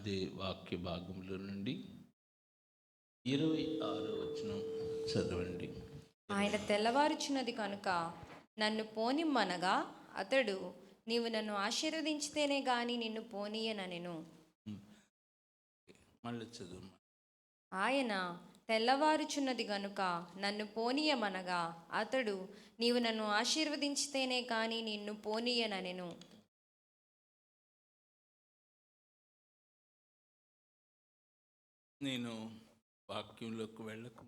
అదే వాక్య భాగంలో నుండి 26వ వచనం చదవండి. ఆయన తెల్లవారుచున్నది కనుక నన్ను పోనిమ్మనగా అతడు, నీవు నన్ను ఆశీర్వదించితేనే గాని నిన్ను పోనీయనెను. మళ్ళీ చదువు. ఆయన తెల్లవారుచున్నది గనుక నన్ను పోనీయమనగా అతడు, నీవు నన్ను ఆశీర్వదించితేనే గాని నిన్ను పోనీయనెను. నేను వాక్యంలోకి వెళ్ళక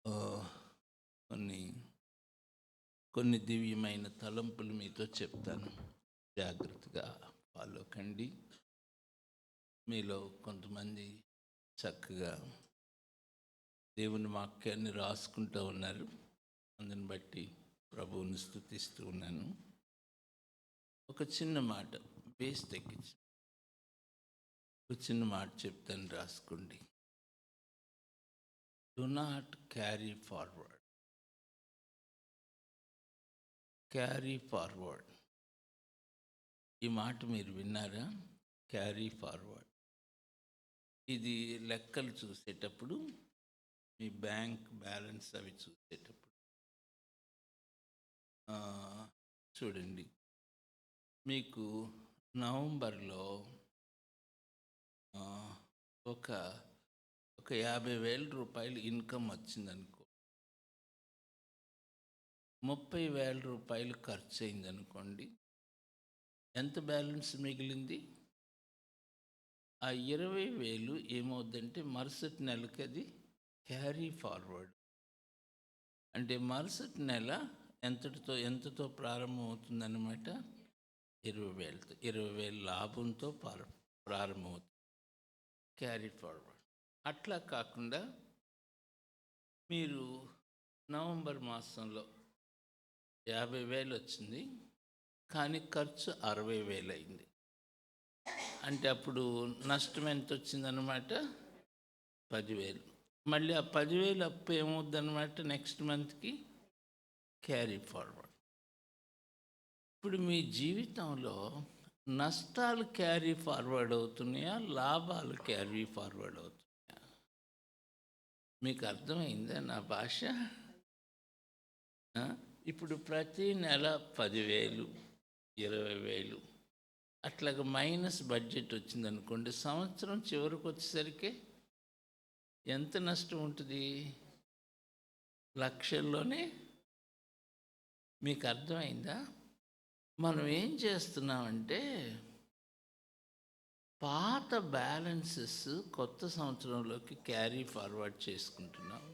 ఆ, కొన్ని కొన్ని దివ్యమైన తలంపులు మీతో చెప్తాను. జాగ్రత్తగా ఫాలో కండి. మీలో కొంతమంది చక్కగా దేవుని వాక్యాన్ని రాసుకుంటూ ఉన్నారు. అందుని బట్టి ప్రభువుని స్తుతిస్తూ ఉన్నాను. ఒక చిన్న మాట, బేస్ తగ్గించి ఒక చిన్న మాట చెప్తాను, రాసుకోండి. Do not carry forward. Carry forward, ఈ మాట మీరు విన్నారా? Carry forward. ఇది లెక్కలు చూసేటప్పుడు, మీ బ్యాంక్ బ్యాలెన్స్ అవి చూసేటప్పుడు చూడండి. మీకు నవంబర్లో ఒక ఒక 50,000 రూపాయలు ఇన్కమ్ వచ్చిందనుకో, 30,000 రూపాయలు ఖర్చు అయిందనుకోండి, ఎంత బ్యాలెన్స్ మిగిలింది? ఆ 20,000 ఏమవుద్దంటే మరుసటి నెలకి అది క్యారీ ఫార్వర్డ్. అంటే మరుసటి నెల ఎంతతో ప్రారంభమవుతుందన్నమాట? 20,000తో. 20,000 లాభంతో ప్రారంభమవుతుంది క్యారీ ఫార్వర్డ్. అట్లా కాకుండా మీరు నవంబర్ మాసంలో 50,000 వచ్చింది, కానీ ఖర్చు 60,000 అయింది. అంటే అప్పుడు నష్టం ఎంత వచ్చిందనమాట? 10,000. మళ్ళీ ఆ 10,000 అప్పు ఏమవుద్దనమాట నెక్స్ట్ మంత్కి? Carry forward. ఇప్పుడు మీ జీవితంలో నష్టాలు క్యారీ ఫార్వర్డ్ అవుతున్నాయా, లాభాలు క్యారీ ఫార్వర్డ్ అవుతున్నాయా? మీకు అర్థమైందా నా భాష? ఇప్పుడు ప్రతి నెల 10,000, 20,000 అట్లాగా మైనస్ బడ్జెట్ వచ్చిందనుకోండి, సంవత్సరం చివరికి వచ్చేసరికి ఎంత నష్టం ఉంటుంది? లక్షల్లోనే. మీకు అర్థమైందా? మనం ఏం చేస్తున్నామంటే పాత బ్యాలెన్సెస్ కొత్త సంవత్సరంలోకి క్యారీ ఫార్వర్డ్ చేసుకుంటున్నాం.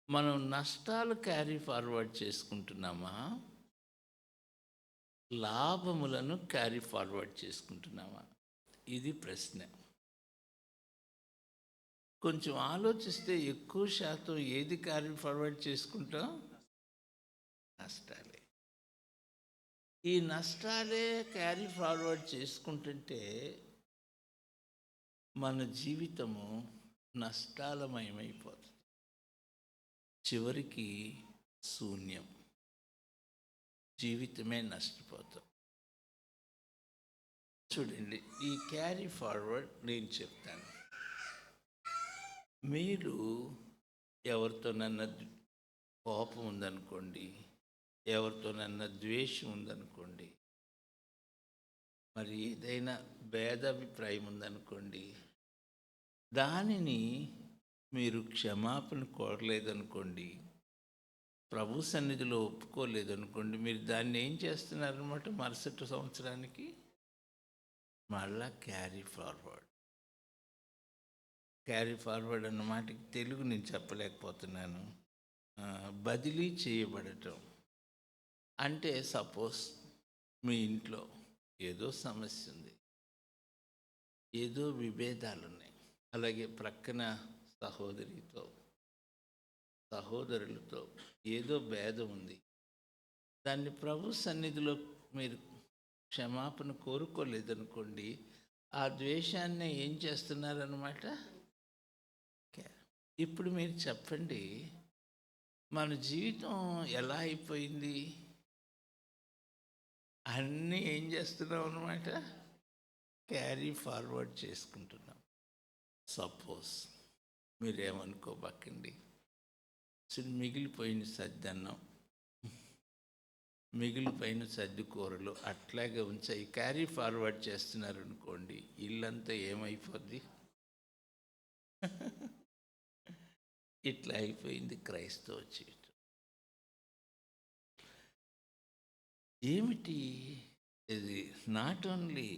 మనం నష్టాలు క్యారీ ఫార్వర్డ్ చేసుకుంటున్నామా, లాభములను క్యారీ ఫార్వర్డ్ చేసుకుంటున్నామా? ఇది ప్రశ్న. కొంచెం ఆలోచిస్తే ఎక్కువ శాతం ఏది క్యారీ ఫార్వర్డ్ చేసుకుంటాం? నష్టాలే. ఈ నష్టాలే క్యారీ ఫార్వర్డ్ చేసుకుంటుంటే మన జీవితము నష్టాలమయమైపోతుంది. చివరికి శూన్యం, జీవితమే నష్టపోతాం. చూడండి, ఈ క్యారీ ఫార్వర్డ్ నేను చెప్తాను. మీరు ఎవరితోనన్నా కోపం ఉందనుకోండి, ఎవరితోనన్నా ద్వేషం ఉందనుకోండి, మరి ఏదైనా భేదాభిప్రాయం ఉందనుకోండి, దానిని మీరు క్షమాపణ కోరలేదనుకోండి, ప్రభు సన్నిధిలో ఒప్పుకోలేదనుకోండి, మీరు దాన్ని ఏం చేస్తున్నారనమాట? మరుసటి సంవత్సరానికి మళ్ళా క్యారీ ఫార్వర్డ్. క్యారీ ఫార్వర్డ్ అన్న మాటకి తెలుగు నేను చెప్పలేకపోతున్నాను. బదిలీ చేయబడటం. అంటే సపోజ్ మీ ఇంట్లో ఏదో సమస్య ఉంది, ఏదో విభేదాలు ఉన్నాయి, అలాగే ప్రక్కన సహోదరులతో ఏదో భేదం ఉంది. దాన్ని ప్రభు సన్నిధిలో మీరు క్షమాపణ కోరుకోలేదనుకోండి, ఆ ద్వేషాన్ని ఏం చేస్తున్నారన్నమాట? ఇప్పుడు మీరు చెప్పండి, మన జీవితం ఎలా అయిపోయింది? అన్నీ ఏం చేస్తున్నాం అన్నమాట? క్యారీ ఫార్వర్డ్ చేసుకుంటున్నాం. సపోజ్ మీరేమనుకోబాకండి, అసలు మిగిలిపోయిన సద్దన్నం, మిగిలిపోయిన సర్ది కూరలు అట్లాగే ఉంచాయి క్యారీ ఫార్వర్డ్ చేస్తున్నారు అనుకోండి, ఇల్లంతా ఏమైపోద్ది? ఇట్లా అయిపోయింది క్రైస్తవ జీవితం. ఏమిటి ఇది? నాట్ ఓన్లీ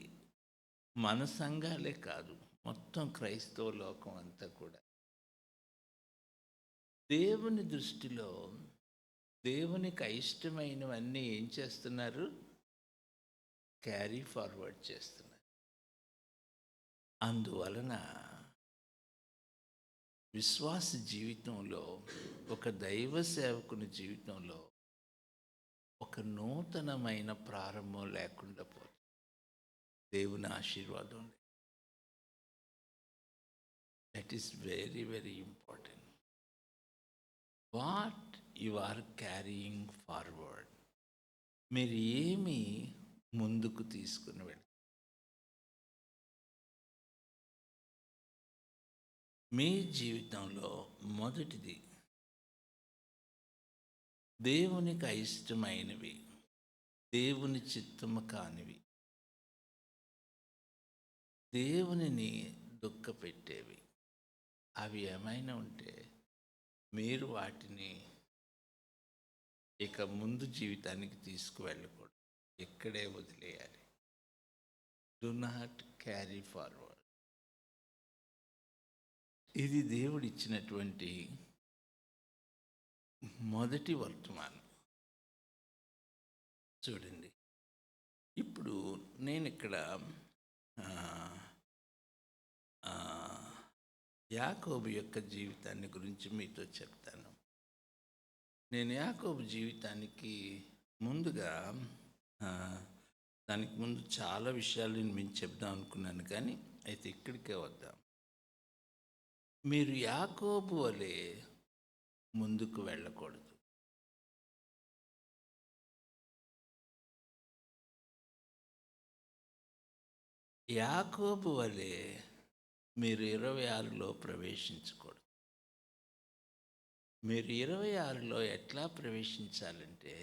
మన సంఘాలే కాదు, మొత్తం క్రైస్తవ లోకం అంతా కూడా దేవుని దృష్టిలో దేవునికి అయిష్టమైనవన్నీ ఏం చేస్తున్నారు? క్యారీ ఫార్వర్డ్ చేస్తున్నారు. అందువలన విశ్వాస జీవితంలో, ఒక దైవ సేవకుని జీవితంలో ఒక నూతనమైన ప్రారంభం లేకుండా పోతుంది. దేవుని ఆశీర్వాదం, that is very very important. What you are carrying forward, మీరు ఏమి ముందుకు తీసుకుని వెళ్తారు? మీ జీవితంలో మొదటిది దేవునికి అయిష్టమైనవి, దేవుని చిత్తము కానివి, దేవునిని దుఃఖపెట్టేవి అవి ఏమైనా ఉంటే మీరు వాటిని ఇక ముందు జీవితానికి తీసుకువెళ్ళకూడదు, ఇక్కడే వదిలేయాలి. Do not carry forward. ఇది దేవుడిచ్చినటువంటి మొదటి వర్తమానం. చూడండి, ఇప్పుడు నేను ఇక్కడ యాకోబు యొక్క జీవితాన్ని గురించి మీతో చెప్తాను. నేను యాకోబు జీవితానికి ముందుగా దానికి ముందు చాలా విషయాలు నేను మీకు చెప్దాం అనుకున్నాను, కానీ అయితే ఇక్కడికే వద్దాం. మీరు యాకోబు వలె ముందుకు వెళ్ళకూడదు. యాకోబు వలె మీరు 26లో ప్రవేశించకూడదు. మీరు 26లో ఎట్లా ప్రవేశించాలంటే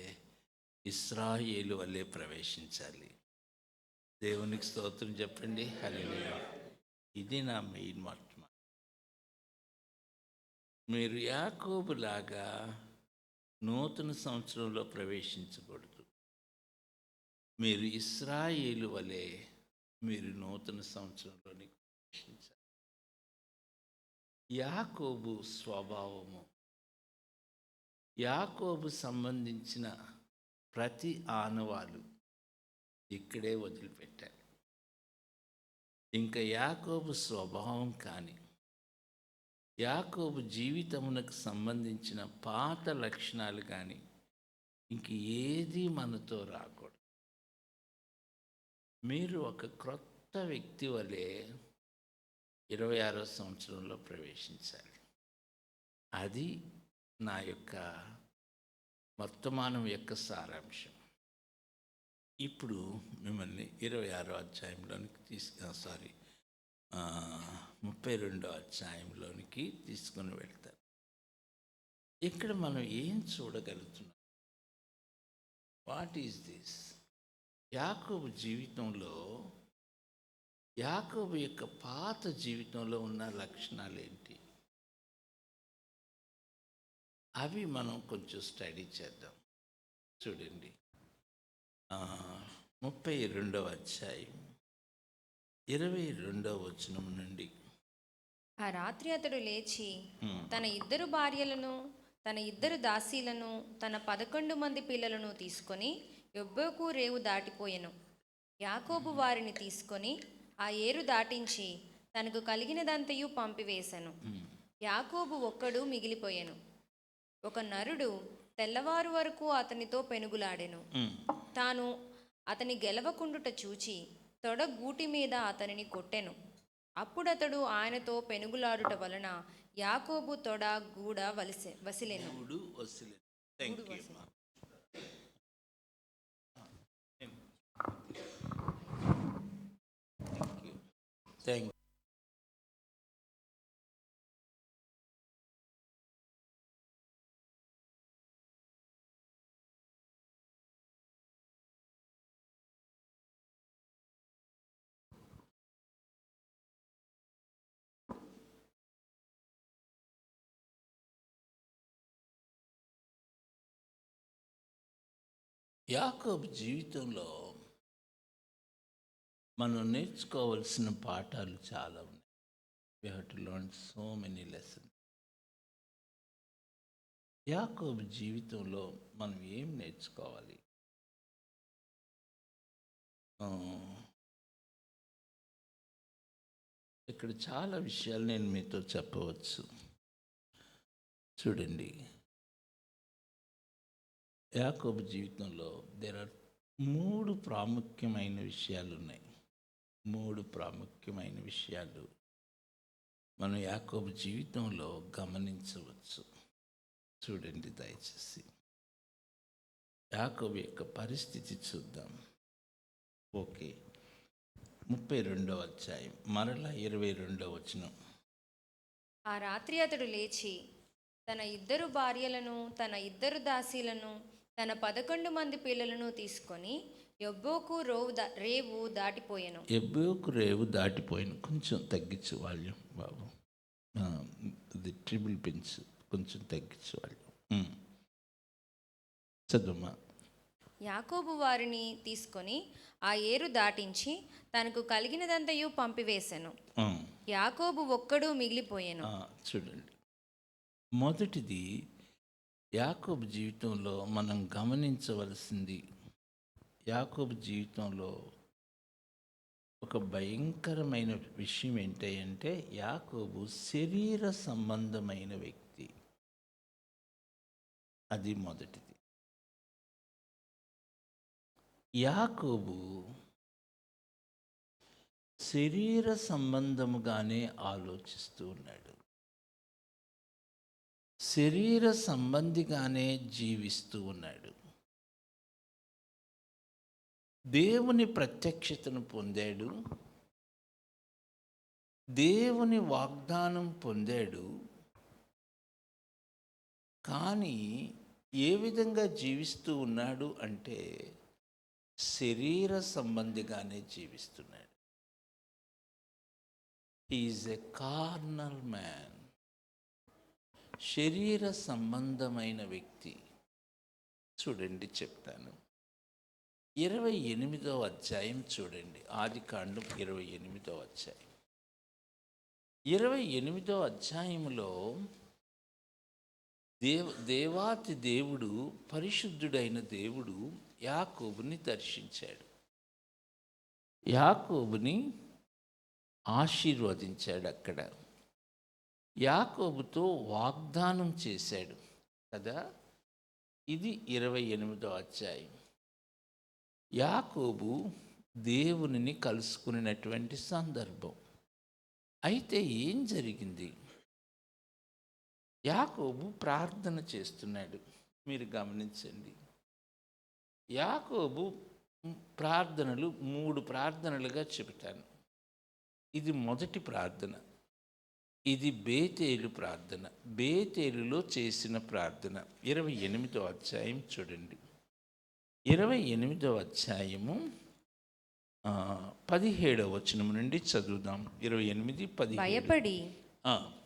ఇశ్రాయేలు వలె ప్రవేశించాలి. దేవునికి స్తోత్రం చెప్పండి, హల్లెలూయా. ఇది నా మెయిన్ వర్తమానం. మీరు యాకోబులాగా నూతన సంవత్సరంలో ప్రవేశించకూడదు. మీరు ఇశ్రాయేలు వలె మీరు నూతన సంవత్సరంలోనికి ప్రవేశించాలి. యాకోబు స్వభావము, యాకోబు సంబంధించిన ప్రతి ఆనవాలు ఇక్కడే వదిలిపెట్టారు. ఇంకా యాకోబు స్వభావం కానీ, యాకోబు జీవితమునకు సంబంధించిన పాత లక్షణాలు కానీ ఇంక ఏది మనతో రాకూడదు. మీరు ఒక క్రొత్త వ్యక్తి వలె 26వ సంవత్సరంలో ప్రవేశించాలి. అది నా యొక్క వర్తమానం యొక్క సారాంశం. ఇప్పుడు మిమ్మల్ని 26వ అధ్యాయంలోనికి 32వ అధ్యాయంలోనికి తీసుకొని వెళ్తారు. ఇక్కడ మనం ఏం చూడగలుగుతున్నాం? What is this? యాకోబు జీవితంలో, యాకోబు యొక్క పాత జీవితంలో ఉన్న లక్షణాలు ఏంటి? అవి మనం కొంచెం స్టడీ చేద్దాం. చూడండి, 32వ అధ్యాయం 22వ వచనం నుండి. ఆ రాత్రి అతడు లేచి తన 2 భార్యలను, తన 2 దాసీలను, తన 11 మంది పిల్లలను తీసుకొని యొబ్బోకు రేవు దాటిపోయెను. యాకోబు వారిని తీసుకొని ఆ ఏరు దాటించి తనకు కలిగినదంతయు పంపివేశను. యాకోబు ఒక్కడు మిగిలిపోయెను. ఒక నరుడు తెల్లవారు వరకు అతనితో పెనుగులాడెను. తాను అతని గెలవకుండుట చూచి తొడ గూటి మీద అతనిని కొట్టెను. అప్పుడతడు ఆయనతో పెనుగులాడుట వలన యాకోబు తొడ గూడ వసిలెను. థ్యాంక్ యాకోబు జీవితంలో మనం నేర్చుకోవాల్సిన పాఠాలు చాలా ఉన్నాయి. We have to learn so many lessons. యాకోబు జీవితంలో మనం ఏం నేర్చుకోవాలి? ఆ, ఇక్కడ చాలా విషయాలు నేను మీతో చెప్పవచ్చు. చూడండి, యాకోబు జీవితంలో దేర్ ఆర్ 3 ప్రాముఖ్యమైన విషయాలు ఉన్నాయి. 3 ప్రాముఖ్యమైన విషయాలు మనం యాకోబు జీవితంలో గమనించవచ్చు. చూడండి దయచేసి. యాకోబు యొక్క పరిస్థితి చూద్దాం. ఓకే, 32వ అధ్యాయం మరలా 22వ వచనం. ఆ రాత్రి అతడు లేచి తన 2 భార్యలను తన 2 దాసీలను తన 11 మంది పిల్లలను తీసుకొని యొబ్బోకు రేవు దాటిపోయెను. ఎబ్బోకు రేవు దాటిపోయిన. కొంచెం తగ్గించు వాల్యూమ్ బాబు, ఇది ట్రిబుల్ పెంచు, కొంచెం తగ్గించు వాల్యూమ్. చదువుమా. యాకోబు వారిని తీసుకొని ఆ ఏరు దాటించి తనకు కలిగినదంతయు పంపివేశెను. యాకోబు ఒక్కడు మిగిలిపోయెను. చూడండి, మొదటిది యాకోబు జీవితంలో మనం గమనించవలసింది, యాకోబు జీవితంలో ఒక భయంకరమైన విషయం ఏంటంటే యాకోబు శరీర సంబంధమైన వ్యక్తి. అది మొదటిది. యాకోబు శరీర సంబంధముగానే ఆలోచిస్తూ ఉన్నాడు, శరీర సంబంధిగానే జీవిస్తూ ఉన్నాడు. దేవుని ప్రత్యక్షతను పొందాడు, దేవుని వాగ్దానం పొందాడు. కానీ ఏ విధంగా జీవిస్తూ ఉన్నాడు అంటే శరీర సంబంధిగానే జీవిస్తున్నాడు. హీఈస్ ఎ కార్నల్ మ్యాన్, శరీర సంబంధమైన వ్యక్తి. చూడండి, చెప్తాను. 28వ అధ్యాయం చూడండి, ఆదికాండం 28వ అధ్యాయం. 28వ అధ్యాయంలో దేవాతి దేవుడు, పరిశుద్ధుడైన దేవుడు యాకోబుని దర్శించాడు, యాకోబుని ఆశీర్వదించాడు. అక్కడ యాకోబుతో వాగ్దానం చేశాడు కదా. ఇది 28వ అధ్యాయం. యాకోబు దేవునిని కలుసుకున్నటువంటి సందర్భం. అయితే ఏం జరిగింది? యాకోబు ప్రార్థన చేస్తున్నాడు. మీరు గమనించండి, యాకోబు ప్రార్థనలు 3 ప్రార్థనలుగా చెబుతాను. ఇది మొదటి ప్రార్థన. ఇది బేతేలు ప్రార్థన, బేతేలులో చేసిన ప్రార్థన. 28వ అధ్యాయం చూడండి. 28వ అధ్యాయము 17వ వచనం నుండి చదువుదాం. 28, 17. భయపడి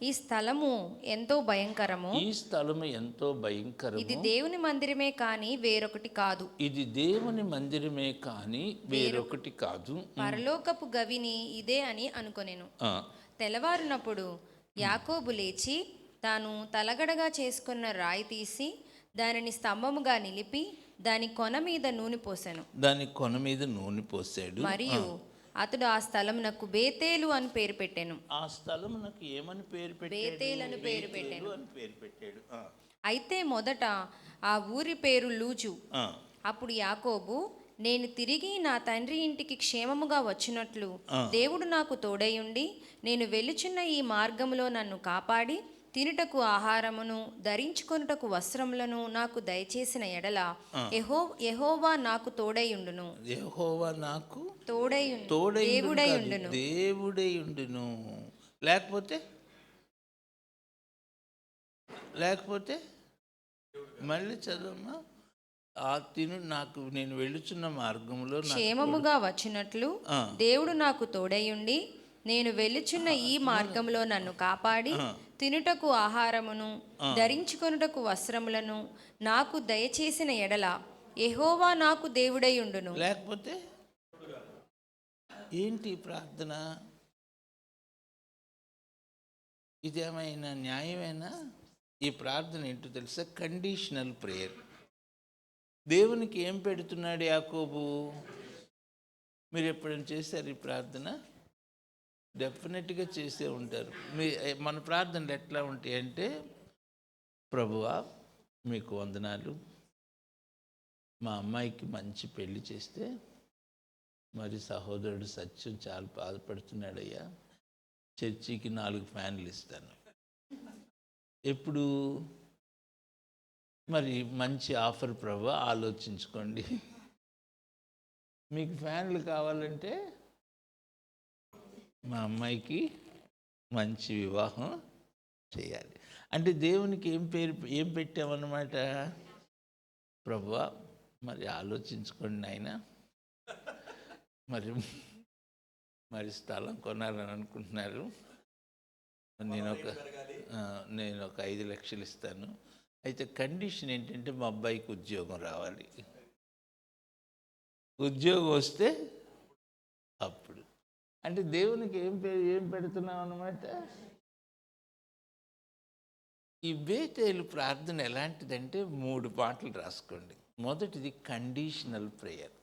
ఈ స్థలము ఎంతో భయంకరము, ఈ స్థలము ఎంతో భయంకరము, ఇది దేవుని మందిరమే కాని వేరొకటి కాదు, ఇది దేవుని మందిరమే కాని వేరొకటి కాదు, పరలోకపు గవిని ఇదే అని అనుకొనెను. తెల్లవారునప్పుడు యాకోబు లేచి తాను తలగడగా చేసుకున్న రాయి తీసి దానిని స్తంభముగా నిలిపి దాని కొన మీద నూనె పోసెను. దాని కొన మీద నూనె పోసాడు. మరియు అతడు ఆ స్థలమునకు బేతేలు అని పేరు పెట్టెను. ఆ స్థలమునకు ఏమని పేరు పెట్టాడు? బేతేలు అని పేరు పెట్టెను. అని పేరు పెట్టాడు. అయితే మొదట ఆ ఊరి పేరు లూజు. అప్పుడు యాకోబు, నేను తిరిగి నా తండ్రి ఇంటికి క్షేమముగా వచ్చినట్లు దేవుడు నాకు తోడైయుండి నేను వెలుచున్న ఈ మార్గములో నన్ను కాపాడి తినుటకు ఆహారమును ధరించుకొనుటకు వస్త్రములను నాకు దయచేసిన ఎడల యెహోవా నాకు తోడైయుండును. యెహోవా నాకు తోడైయుండు తోడైయుండును కాదు, దేవుడైయుండును. దేవుడైయుండును. లేకపోతే మళ్ళీ చదవమ్మా. ఆ తిను నాకు నేను వెళ్ళుచున్న మార్గంలో క్షేమముగా వచ్చినట్లు దేవుడు నాకు తోడైయుండి నేను వెళ్ళుచున్న ఈ మార్గంలో నన్ను కాపాడి తినుటకు ఆహారమును ధరించుకొనుటకు వస్త్రములను నాకు దయచేసిన ఎడల యెహోవా నాకు దేవుడైయుండును. లేకపోతే ఏంటి ప్రార్థన? ఇదేమైనా న్యాయమేనా? ఈ ప్రార్థన ఏంటో తెలుసా? Conditional prayer. దేవునికి ఏం పెడుతున్నాడు యాకోబు? మీరు ఎప్పుడైనా చేశారు ఈ ప్రార్థన? డెఫినెట్గా చేసే ఉంటారు. మన ప్రార్థనలు ఎట్లా ఉంటాయి అంటే, ప్రభువా మీకు వందనాలు, మా అమ్మాయికి మంచి పెళ్లి చేస్తే మరి సహోదరుడు సత్యం చాలా బాధపడుతున్నాడయ్యా, చర్చికి 4 ఫ్యాన్లు ఇస్తాను. ఎప్పుడు మరి మంచి ఆఫర్ ప్రభు, ఆలోచించుకోండి. మీకు ఫ్యాన్లు కావాలంటే మా అమ్మాయికి మంచి వివాహం చేయాలి అంటే దేవునికి ఏం పెట్టామన్నమాట? ప్రభువా మరి ఆలోచించుకోండి నాయన, మరి స్థలం కొనాలని అనుకుంటున్నారు, నేను ఒక 5 లక్షలు ఇస్తాను. అయితే కండిషన్ ఏంటంటే మా అబ్బాయికి ఉద్యోగం రావాలి. ఉద్యోగం వస్తే అప్పుడు అంటే దేవునికి ఏం పెడుతున్నాం అన్నమాట. ఈ బేతేలు ప్రార్థన ఎలాంటిదంటే 3 పాటలు రాసుకోండి. మొదటిది కండిషనల్ ప్రేయర్,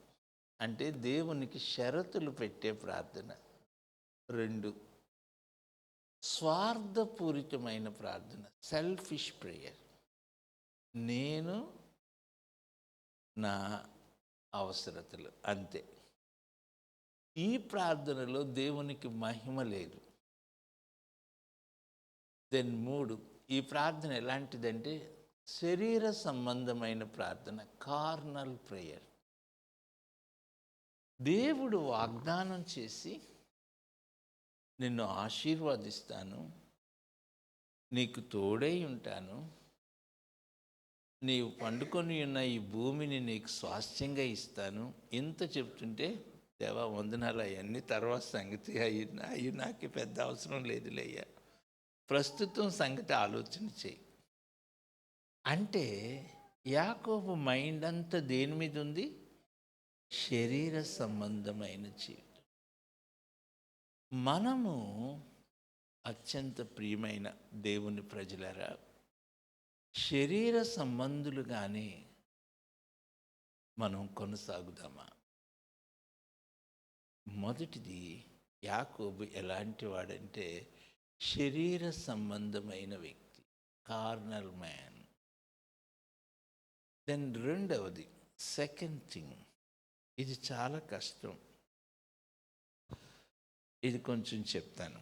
అంటే దేవునికి షరతులు పెట్టే ప్రార్థన. 2 స్వార్థపూరితమైన ప్రార్థన, సెల్ఫిష్ ప్రేయర్. నేను నా అవసరతలు అంతే. ఈ ప్రార్థనలో దేవునికి మహిమ లేదు. దెన్ 3 ఈ ప్రార్థన ఎలాంటిదంటే శరీర సంబంధమైన ప్రార్థన, కార్నల్ ప్రేయర్. దేవుడు వాగ్దానం చేసి నిన్ను ఆశీర్వదిస్తాను, నీకు తోడై ఉంటాను, నీవు పండుకొని ఉన్న ఈ భూమిని నీకు స్వాస్థ్యంగా ఇస్తాను, ఇంత చెప్తుంటే దేవా వందనాలు, అవన్నీ తర్వాత సంగతి, అయ్యి నాకు పెద్ద అవసరం లేదులేయ్యా, ప్రస్తుతం సంగతి ఆలోచన చేయి అంటే యాకోబు మైండ్ అంతా దేని మీద ఉంది? శరీర సంబంధమైన జీవితం. మనము అత్యంత ప్రియమైన దేవుని ప్రజలరా, శరీర సంబంధులుగానే మనం కొనసాగుదామా? మొదటిది యాకోబు ఎలాంటి వాడంటే శరీర సంబంధమైన వ్యక్తి, కార్నల్ మ్యాన్. దెన్ రెండవది, సెకండ్ థింగ్, ఇది చాలా కష్టం, ఇది కొంచెం చెప్తాను.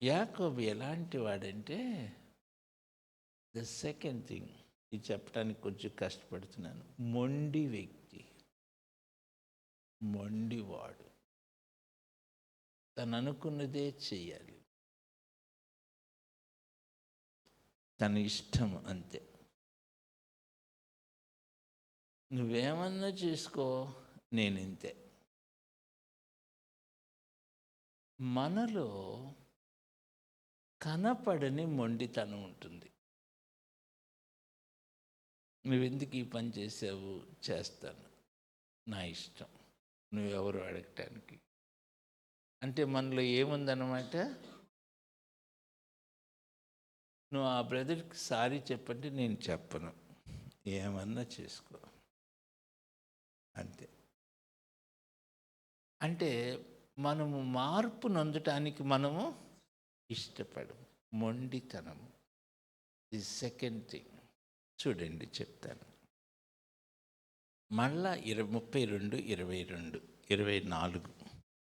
యాకోబు ఎలాంటి వాడంటే ద సెకండ్ థింగ్, ఇది చెప్పడానికి కొంచెం కష్టపడుతున్నాను. మొండి వ్యక్తి, మొండివాడు, తను అనుకున్నదే చెయ్యాలి, తన ఇష్టం అంతే. నువ్వేమన్నా చేసుకో, నేనింతే. మనలో కనపడని మొండితనం ఉంటుంది. నువ్వెందుకు ఈ పని చేసావు? చేస్తాను, నా ఇష్టం, నువ్వెవరు అడగటానికి. అంటే మనలో ఏముందన్నమాట? నువ్వు ఆ బ్రదర్కి సారీ చెప్పంటే నేను చెప్పను, ఏమన్నా చేసుకో అంతే. అంటే మనము మార్పు నొందటానికి మనము ఇష్టపడము, మొండితనము. ది సెకండ్ థింగ్ చూడండి, చెప్తాను. మళ్ళా 32, 22, 24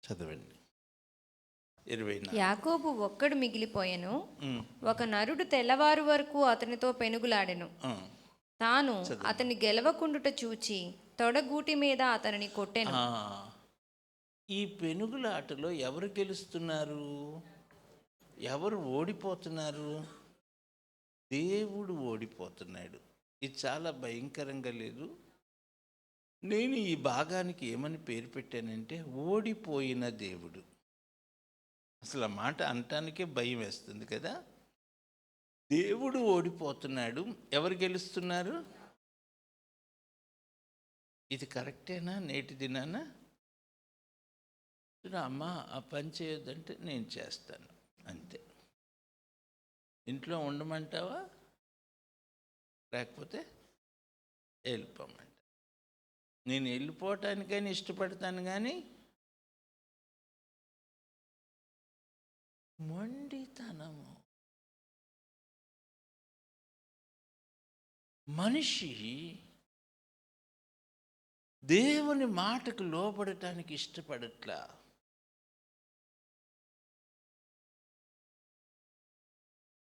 చదవండి. 24. యాకోబు ఒక్కడు మిగిలిపోయెను. ఉమ్, ఒక నరుడు తెల్లవారు వరకు అతనితో పెనుగులాడెను. ఆ, తాను అతని గెలవకుండుట చూచి తొడగూటి మీద అతనిని కొట్టెను. ఆ. ఈ పెనుగులాటలో ఎవరు గెలుస్తున్నారు, ఎవరు ఓడిపోతున్నారు? దేవుడు ఓడిపోతున్నాడు. ఇది చాలా భయంకరంగా లేదు? నేను ఈ భాగానికి ఏమని పేరు పెట్టానంటే ఓడిపోయిన దేవుడు. అసలు ఆ మాట అనటానికే భయం వేస్తుంది కదా. దేవుడు ఓడిపోతున్నాడు, ఎవరు గెలుస్తున్నారు? ఇది కరెక్టేనా నేటి దినాన? అమ్మ ఆ పని చేయొద్దంటే నేను చేస్తాను అంతే. ఇంట్లో ఉండమంటావా, లేకపోతే వెళ్ళిపోమంట. నేను వెళ్ళిపోవటానికైనా ఇష్టపడతాను, కానీ మొండితనము. మనిషి దేవుని మాటకు లోబడటానికి ఇష్టపడట్లా.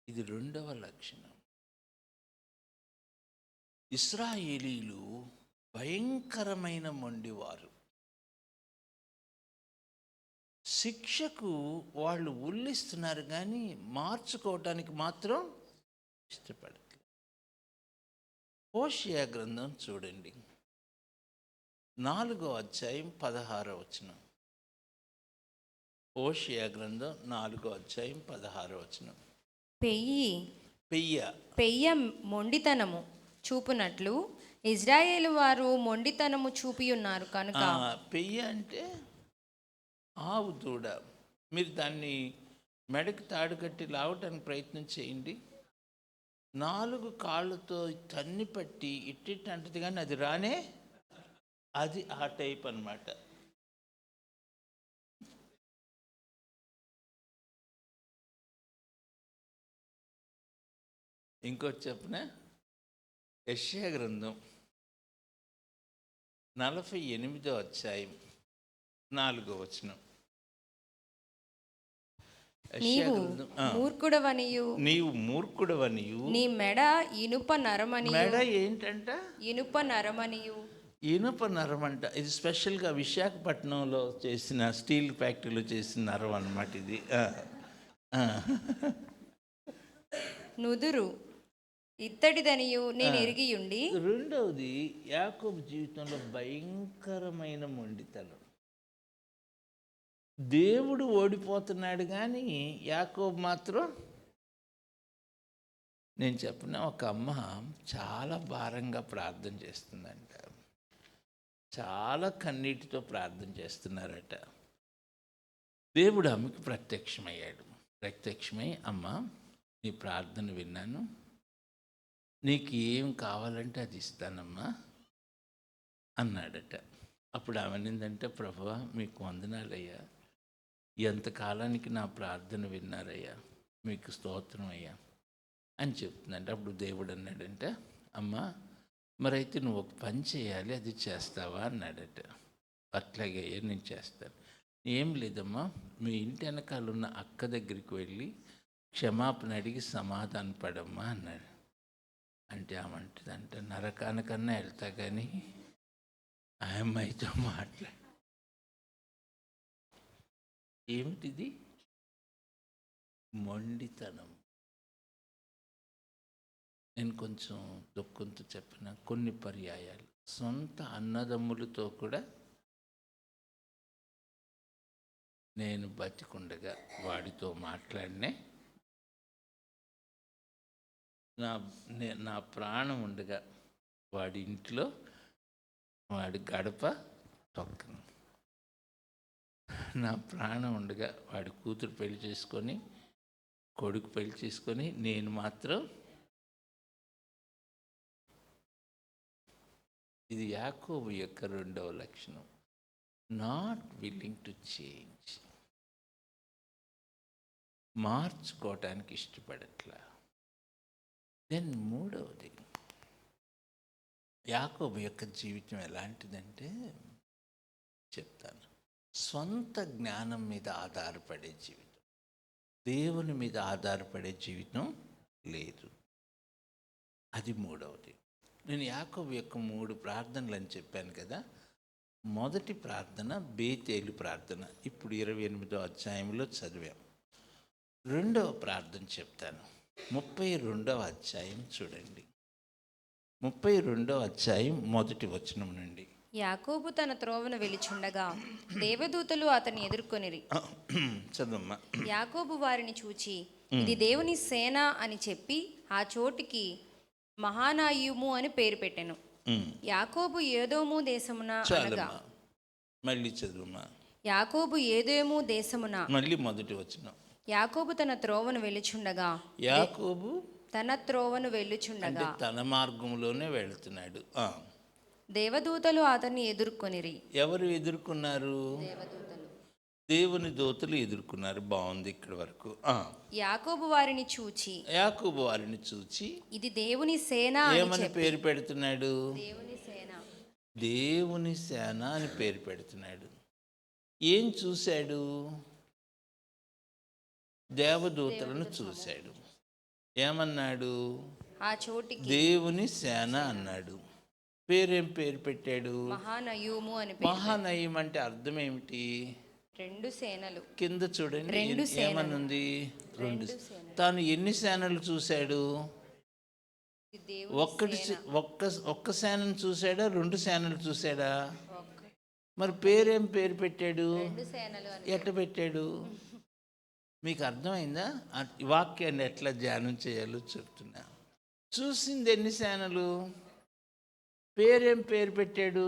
ఇది రెండవ లక్షణం. ఇశ్రాయేలీలు భయంకరమైన మొండివారు. శిక్షకు వాళ్ళు ఉల్లిస్తున్నారు, కానీ మార్చుకోవటానికి మాత్రం ఇష్టపడట్లేదు. హోషేయ గ్రంథం చూడండి, 4వ అధ్యాయం 16వ వచనం. హోషేయ గ్రంథం 4వ అధ్యాయం 16వ వచనం. పెయ్య మొండితనము చూపునట్లు ఇజ్రాయేలు వారు మొండితనము చూపియున్నారు కనుక. పెయ్య అంటే ఆవు దూడ. మీరు దాన్ని మెడకు తాడు కట్టి లావటానికి ప్రయత్నం చేయండి. 4 కాళ్ళతో తన్ని పట్టి ఇట్టిట్టు అంటది, కానీ అది రానే, అది ఆ టైప్ అన్నమాట. ఇంకోటి చెప్పనా? యెషయా గ్రంథం 48వ అధ్యాయం 4వ వచనం. నీవు మూర్ఖుడవనియు నీవు మూర్ఖుడవనియు నీ మెడ ఇనుప నరమనియు. మెడ ఏంటంట? ఇనుప నరమనియు. ఇనుప నరం అంట. ఇది స్పెషల్గా విశాఖపట్నంలో చేసిన స్టీల్ ఫ్యాక్టరీలో చేసిన నరం అన్నమాట ఇది. నుదురు ఇత్తడిదనియు నేను ఎరిగియుండి. రెండవది, యాకోబు జీవితంలో భయంకరమైన మొండితనం. దేవుడు ఓడిపోతున్నాడు, కానీ యాకోబు మాత్రం. నేను చెప్పిన ఒక అమ్మ చాలా భారంగా ప్రార్థన చేస్తుందంట, చాలా కన్నీటితో ప్రార్థన చేస్తున్నారట. దేవుడు ఆమెకు ప్రత్యక్షమై, అమ్మ నీ ప్రార్థన విన్నాను, నీకు ఏం కావాలంటే అది ఇస్తానమ్మా అన్నాడట. అప్పుడు ఆమెనిందంటే, ప్రభువా మీకు వందనాలయ్యా, ఎంతకాలానికి నా ప్రార్థన విన్నారయ్యా, మీకు స్తోత్రం అయ్యా అని చెప్తుందంటే. అప్పుడు దేవుడు అన్నాడంటే, అమ్మా మరైతే నువ్వు ఒక పని చేయాలి, అది చేస్తావా అన్నాడట. అట్లాగే అయ్యా నేను చేస్తాను. ఏం లేదమ్మా, మీ ఇంటి వెనకాల ఉన్న అక్క దగ్గరికి వెళ్ళి క్షమాపణ అడిగి సమాధాన పడమ్మా అన్నాడు. అంటే ఆమంటుందంట, నరకానికన్నా వెళ్తా కానీ ఆ అమ్మాయితో ఏమిటిది? మొండితనం. నేను కొంచెం దుఃఖంతో చెప్పిన కొన్ని పర్యాయాలు సొంత అన్నదమ్ములతో కూడా నేను బతికుండగా వాడితో మాట్లాడినే, నా ప్రాణం ఉండగా వాడి ఇంట్లో వాడి గడప తొక్కను. నా ప్రాణం ఉండగా వాడి కూతురు పెళ్లి చేసుకొని, కొడుకు పెళ్లి చేసుకొని, నేను మాత్రం. ఇది యాకోబు యొక్క రెండవ లక్షణం, నాట్ విల్లింగ్ టు చేంజ్. మార్చుకోవటానికి ఇష్టపడట్లా. దెన్ మూడవది, యాకోబు యొక్క జీవితం ఎలాంటిదంటే చెప్తాను. సొంత జ్ఞానం మీద ఆధారపడే జీవితం, దేవుని మీద ఆధారపడే జీవితం లేదు. అది మూడవది. నేను యాకోబు యొక్క 3 ప్రార్థనలు అని చెప్పాను కదా. మొదటి ప్రార్థన బేతేలు ప్రార్థన, ఇప్పుడు 28వ అధ్యాయంలో చదివాం. రెండవ ప్రార్థన చెప్తాను, 32వ అధ్యాయం చూడండి. 32వ అధ్యాయం మొదటి వచనం నుండి. యాకోబు తన త్రోవను వెలుచుండగా దేవదూతలు అతన్ని ఎదుర్కొనిరి. చదమ్మా. యాకోబు వారిని చూచి ఇది దేవుని సేన అని చెప్పి ఆ చోటికి మహానాయుము అని పేరు పెట్టెను. యాకోబు ఏదోము దేశమున అనగా, మళ్ళీ చదువుమా. యాకోబు ఏదోము దేశమున, మళ్ళీ మొదటి వచనం. యాకోబు తన త్రోవను వెలుచుండగా, యాకోబు తన త్రోవను వెళ్ళుచుండగా, తన మార్గంలోనే వెళుతున్నాడు. దేవదూతలు అతన్ని ఎదుర్కొనిరి. ఎవరు ఎదుర్కొన్నారు? దేవుని దూతలు ఎదుర్కొన్నారు. బాగుంది ఇక్కడ వరకు. యాకోబు వారిని చూచి, యాకోబు వారిని చూచి ఇది దేవుని సేన ఏమని పేరు పెడుతున్నాడు? దేవుని సేన, దేవుని సేన అని పేరు పెడుతున్నాడు. ఏం చూశాడు? దేవదూతలను చూశాడు. ఏమన్నాడు? ఆ చోటికి దేవుని సేన అన్నాడు. పేరేం పేరు పెట్టాడు? మహానయుము అని. మహానయం అంటే అర్థం ఏమిటి? 2 సేనలు. కింద చూడండి, 2 సేనలు. ఏమనుంది? 2 సేనలు. తాను ఎన్ని సేనలు చూశాడు? ఇది దేవుని సేన. ఒక్క సేనను చూశాడా? 2 సేనలు చూశాడా? మరి పేరేం పేరు పెట్టాడు? 2 సేనలు అని. ఎట్లా పెట్టాడు? మీకు అర్థమైందా? ఈ వాక్యాన్ని ఎట్లా ధ్యానం చేయాలో చెప్తున్నా. చూసింది ఎన్ని సేనలు? పేరేం పేరు పెట్టాడు?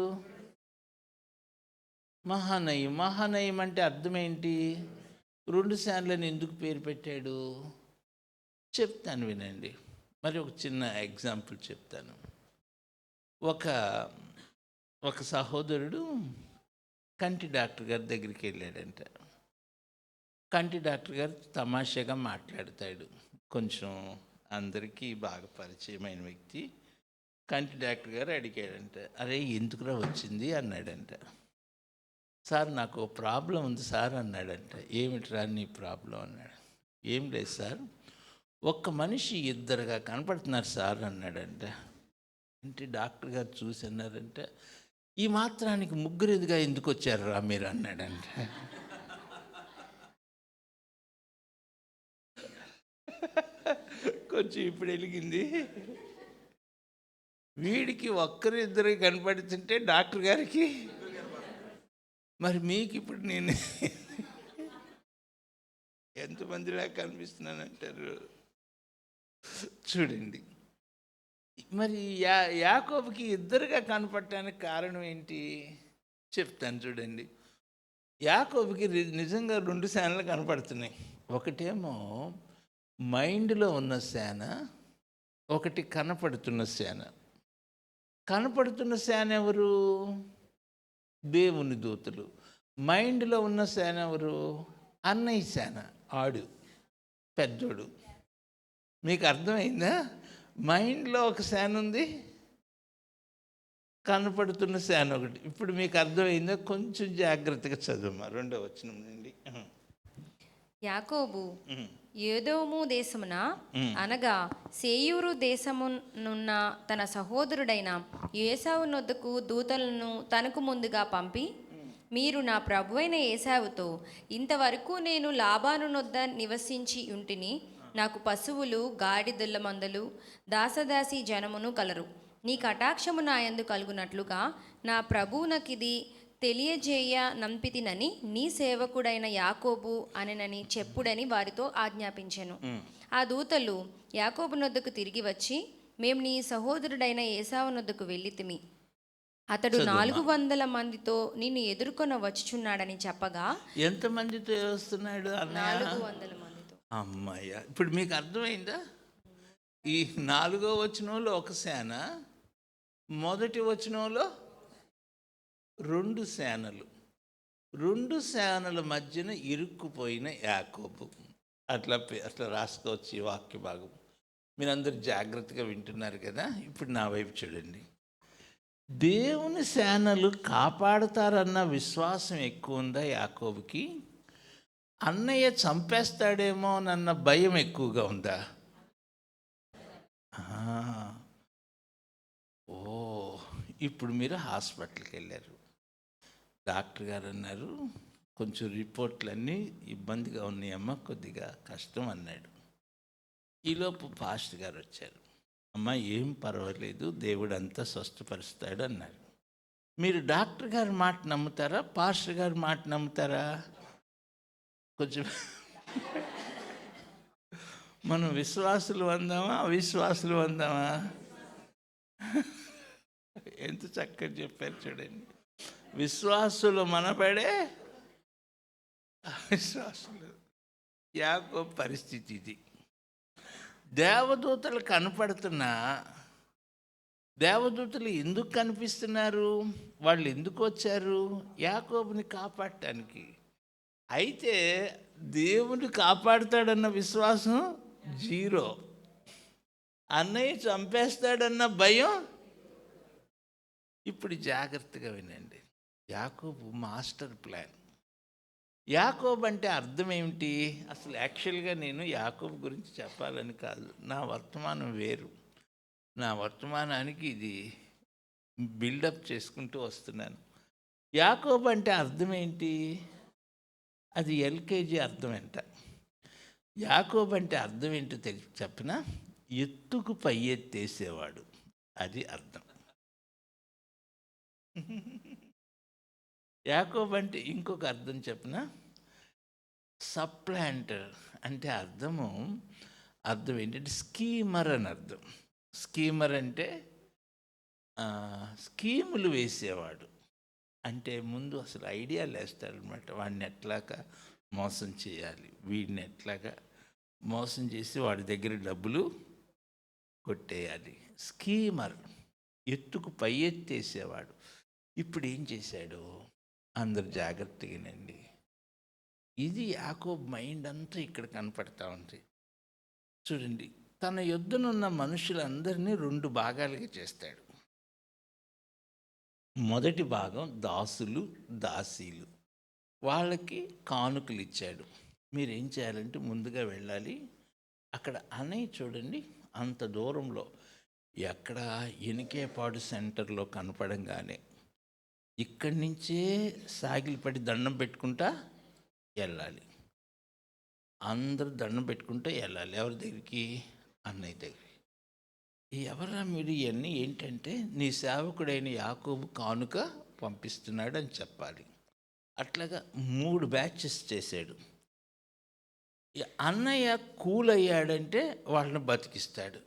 మహానయం. మహానయం అంటే అర్థం ఏంటి? 2 సేనలను ఎందుకు పేరు పెట్టాడు చెప్తాను, వినండి. మరి ఒక చిన్న ఎగ్జాంపుల్ చెప్తాను. ఒక సహోదరుడు కంటి డాక్టర్ గారి దగ్గరికి వెళ్ళాడంట. కంటి డాక్టర్ గారు తమాషాగా మాట్లాడతాడు. కొంచెం అందరికీ బాగా పరిచయమైన వ్యక్తి. కంటి డాక్టర్ గారు అడిగాడంట, అరే ఎందుకురా వచ్చింది అన్నాడంట. సార్ నాకు ప్రాబ్లం ఉంది సార్ అన్నాడంట. ఏమిట్రా నీ ప్రాబ్లం అన్నాడు. ఏం లేదు సార్, ఒక్క మనిషి ఇద్దరుగా కనపడుతున్నారు సార్ అన్నాడంట. అంటే డాక్టర్ గారు చూసి అన్నారంట, ఈ మాత్రానికి ముగ్గురుగా ఎందుకు వచ్చారా మీరు అన్నాడంట. కొంచెం ఇప్పుడు వెలిగింది. వీడికి ఒక్కరిద్దరు కనపడుతుంటే డాక్టర్ గారికి, మరి మీకు ఇప్పుడు నేను ఎంతమందిలా కనిపిస్తున్నానంటారు చూడండి. మరి యాకోబుకి ఇద్దరుగా కనపడటానికి కారణం ఏంటి చెప్తాను చూడండి. యాకోబుకి నిజంగా 2 సేనలు కనపడుతున్నాయి. ఒకటేమో మైండ్లో ఉన్న సేన, ఒకటి కనపడుతున్న సేన. కనపడుతున్న సేన ఎవరు? దేవుని దూతలు. మైండ్లో ఉన్న సేన ఎవరు? అన్నయ్య సేన, ఆడు పెద్దోడు. మీకు అర్థమైందా? మైండ్లో ఒక సేన ఉంది, కనపడుతున్న సేన ఒకటి. ఇప్పుడు మీకు అర్థమైందా? కొంచెం జాగ్రత్తగా చదువుమా 2వ వచనం నుండి. యాకోబు ఏదోము దేశమున అనగా సేయూరు దేశమునున్న తన సహోదరుడైన ఏసావు నొద్దకు దూతలను తనకు ముందుగా పంపి, మీరు నా ప్రభువైన ఏసావుతో, ఇంతవరకు నేను లాబాను నొద్ద నివసించి ఉంటిని. నాకు పశువులు, గాడిదల మందలు, దాసదాసి జనమును కలరు. నీ కటాక్షము నా యందు కలుగునట్లుగా నా ప్రభువునకిది తెలియజేయ నంపితినని నీ సేవకుడైన యాకోబు అనెనని చెప్పుడని వారితో ఆజ్ఞాపించెను. ఆ దూతలు యాకోబు నొద్దకు తిరిగి వచ్చి, మేము నీ సహోదరుడైన ఏసావు నొద్దకు వెళ్ళితిమి. అతడు 400 మందితో నిన్ను ఎదుర్కొన వచ్చుచున్నాడని చెప్పగా. ఎంతమందితో వస్తున్నాడు? 400 మందితో. అమ్మాయ్య, ఇప్పుడు మీకు అర్థమైందా? ఈ 4వ వచనంలో ఒక సేన, మొదటి వచనంలో 2 సేనలు. 2 సేనల మధ్యన ఇరుక్కుపోయిన యాకోబు. అట్లా రాసుకోవచ్చు ఈ వాక్య భాగం. మీరందరూ జాగ్రత్తగా వింటున్నారు కదా. ఇప్పుడు నా వైపు చూడండి. దేవుని సేనలు కాపాడుతారన్న విశ్వాసం ఎక్కువ ఉందా యాకోబుకి? అన్నయ్య చంపేస్తాడేమోనన్న భయం ఎక్కువగా ఉందా? ఆ, ఓ, ఇప్పుడు మీరు హాస్పిటల్కి వెళ్ళారు. డాక్టర్ గారు అన్నారు, కొంచెం రిపోర్ట్లన్నీ ఇబ్బందిగా ఉన్నాయమ్మా, కొద్దిగా కష్టం అన్నాడు. ఈలోపు పాస్టర్ గారు వచ్చారు. అమ్మ ఏం పర్వాలేదు, దేవుడు అంతా స్వస్థపరుస్తాడు అన్నారు. మీరు డాక్టర్ గారి మాట నమ్ముతారా, పాస్టర్ గారి మాట నమ్ముతారా? కొంచెం మనం విశ్వాసులు అందామా, అవిశ్వాసులు అందామా? ఎంత చక్కగా చెప్పారు చూడండి. విశ్వాసులు మనబడే, అవిశ్వాసులు. యాకోబు పరిస్థితి ఇది. దేవదూతలు కనపడుతున్నా, దేవదూతలు ఎందుకు కనిపిస్తున్నారు, వాళ్ళు ఎందుకు వచ్చారు? యాకోబుని కాపాడటానికి. అయితే దేవుని కాపాడుతాడన్న విశ్వాసం జీరో. అన్నయ్య చంపేస్తాడన్న భయం. ఇప్పుడు జాగ్రత్తగా వినండి. యాకోబు మాస్టర్ ప్లాన్. యాకోబు అంటే అర్థం ఏమిటి? అసలు యాక్చువల్గా నేను యాకోబు గురించి చెప్పాలని కాదు, నా వర్తమానం వేరు. నా వర్తమానానికి ఇది బిల్డప్ చేసుకుంటూ వస్తున్నాను. యాకోబు అంటే అర్థం ఏంటి? అది ఎల్కేజీ అర్థం ఎంత. యాకోబు అంటే అర్థం ఏంటో చెప్పిన, ఎత్తుకు పై ఎత్తేసేవాడు, అది అర్థం. యాకోబు అంటే ఇంకొక అర్థం చెప్పిన, సప్లాంటర్ అంటే అర్థం ఏంటంటే స్కీమర్ అని అర్థం. స్కీమర్ అంటే స్కీములు వేసేవాడు. అంటే ముందు అసలు ఐడియాలు వేస్తాడనమాట. వాడిని ఎట్లాగా మోసం చేయాలి, వీడిని ఎట్లాగా మోసం చేసి వాడి దగ్గర డబ్బులు కొట్టేయాలి. స్కీమర్, ఎత్తుకు పై ఎత్తేసేవాడు. ఇప్పుడు ఏం చేశాడు? అందరు జాగ్రత్తగానండి. ఇది యాకోబు మైండ్ అంతా ఇక్కడ కనపడతా ఉంది. చూడండి, తన యొద్దనున్న మనుషులందరినీ 2 భాగాలుగా చేస్తాడు. మొదటి భాగం దాసులు, దాసీలు. వాళ్ళకి కానుకలు ఇచ్చాడు. మీరేం చేయాలంటే ముందుగా వెళ్ళాలి. అక్కడ అన్నయ్య చూడండి, అంత దూరంలో ఎక్కడ ఎనికేపాడు సెంటర్లో కనపడంగానే ఇక్కడి నుంచే సాగిలిపడి దండం పెట్టుకుంటా వెళ్ళాలి. అందరూ దండం పెట్టుకుంటూ వెళ్ళాలి. ఎవరి దగ్గరికి? అన్నయ్య దగ్గరికి. ఎవరా మీరు? ఇవన్నీ ఏంటంటే నీ సేవకుడైన యాకోబు కానుక పంపిస్తున్నాడు అని చెప్పాలి. అట్లాగా 3 బ్యాచెస్ చేశాడు. అన్నయ్య కూల్ అయ్యాడంటే వాళ్ళని బతికిస్తాడు,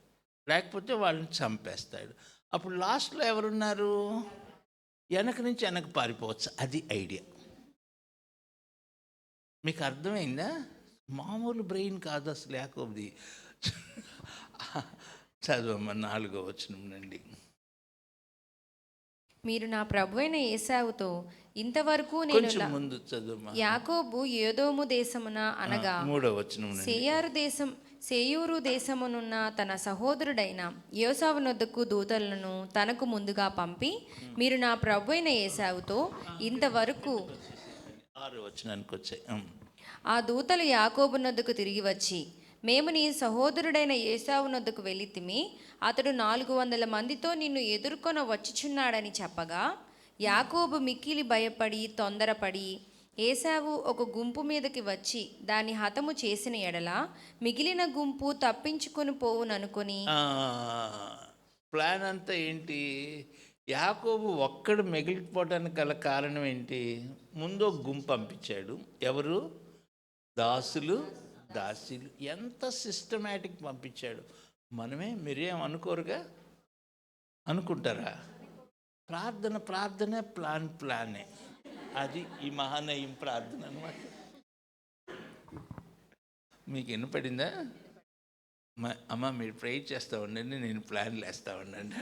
లేకపోతే వాళ్ళని చంపేస్తాడు. అప్పుడు లాస్ట్లో ఎవరున్నారు? వెనక నుంచి వెనక పారిపోవచ్చు. అది ఐడియా. మీకు అర్థమైందా? మామూలు బ్రెయిన్ కాదు అసలు యాకోబుది. చదవమ్మ 4వ వచనం నుండి. మీరు నా ప్రభువైన ఏశావుతో ఇంతవరకు కొంచెం నేను ముందు చదవమ్మా. యాకోబు ఏదోము దేశమున అనగా 3వ వచనం నుండి. సేయూరు దేశమునున్న తన సహోదరుడైన యోసావునొద్దకు దూతలను తనకు ముందుగా పంపి, మీరు నా ప్రభువైన ఏశావుతో ఇంతవరకు 6వ వచనానికి వచ్చాయి. ఆ దూతలు యాకోబునొద్దకు తిరిగి వచ్చి, మేము నీ సహోదరుడైన ఏశావునొద్దకు వెళ్ళితిమి, అతడు 400 మందితో నిన్ను ఎదుర్కొన వచ్చుచున్నాడని చెప్పగా, యాకోబు మిక్కిలి భయపడి తొందరపడి, ఏశావు ఒక గుంపు మీదకి వచ్చి దాన్ని హతము చేసిన ఎడల మిగిలిన గుంపు తప్పించుకొని పోవుననుకొని. ప్లాన్ అంతా ఏంటి? యాకోబు ఒక్కడు మిగిలిపోవడానికి గల కారణం ఏంటి? ముందు ఒక గుంపు పంపించాడు. ఎవరు? దాసులు, దాసీలు. ఎంత సిస్టమేటిక్ పంపించాడు. మీరేం అనుకోరుగా? అనుకుంటారా? ప్రార్థనే ప్లానే. అది ఈ మహానయం ప్రార్థన అన్నమాట. మీకు వినపడిందా? అమ్మ మీరు ప్రే చేస్తూ ఉండండి, నేను ప్లాన్లు వేస్తూ ఉండండి.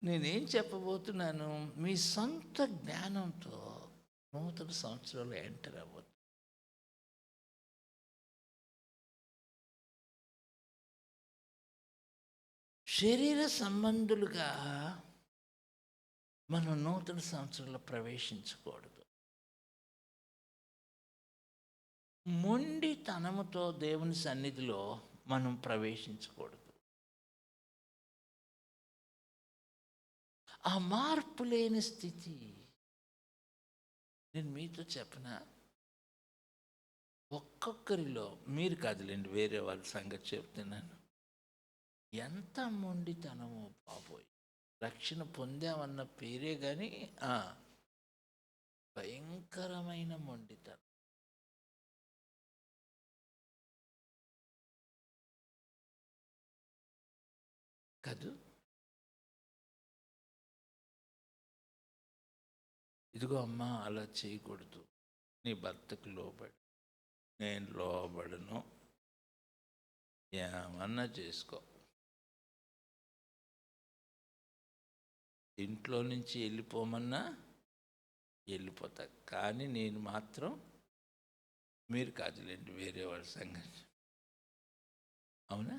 నేనేం చెప్పబోతున్నాను? మీ సొంత జ్ఞానంతో నూతన సంవత్సరంలో ఎంటర్ అవ్వద్దు. శరీర సంబంధులుగా మనం నూతన సంవత్సరంలో ప్రవేశించకూడదు. మొండితనముతో దేవుని సన్నిధిలో మనం ప్రవేశించకూడదు. ఆ మార్పు లేని స్థితి నేను మీతో చెప్పనా, ఒక్కొక్కరిలో, మీరు కాదులేండి, వేరే వాళ్ళ సంగతి చెప్తున్నాను. ఎంత మొండితనమో బాబోయ్. రక్షణ పొందామన్న పేరే కానీ భయంకరమైన మొండితనం. కాదు, ఇదిగో అమ్మా అలా చేయకూడదు, నీ భర్తకు లోబడి. నేను లోబడను, ఏమన్నా చేసుకో. ఇంట్లో నుంచి వెళ్ళిపోమన్నా వెళ్ళిపోతా, కానీ నేను మాత్రం, మీరు కాదులేండి, వేరే వాళ్ళ సంగతి. అవునా?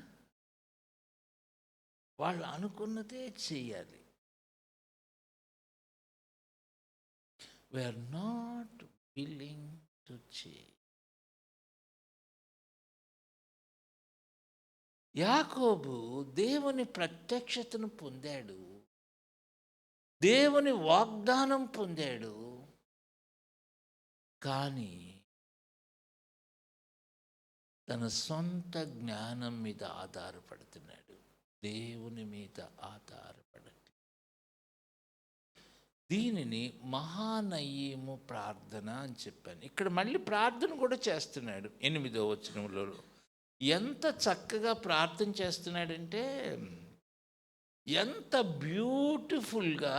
వాళ్ళు అనుకున్నదే చెయ్యాలి. We are not willing to change. యాకోబు దేవుని ప్రత్యక్షతను పొందాడు, దేవుని వాగ్దానం పొందాడు, కానీ తన సొంత జ్ఞానం మీద ఆధారపడుతున్నాడు, దేవుని మీద ఆధారపడట్లేదు. దీనిని మహానయీము ప్రార్థన అని చెప్పాను. ఇక్కడ మళ్ళీ ప్రార్థన కూడా చేస్తున్నాడు 8వ వచనంలో. ఎంత చక్కగా ప్రార్థన చేస్తున్నాడంటే, ఎంత బ్యూటిఫుల్గా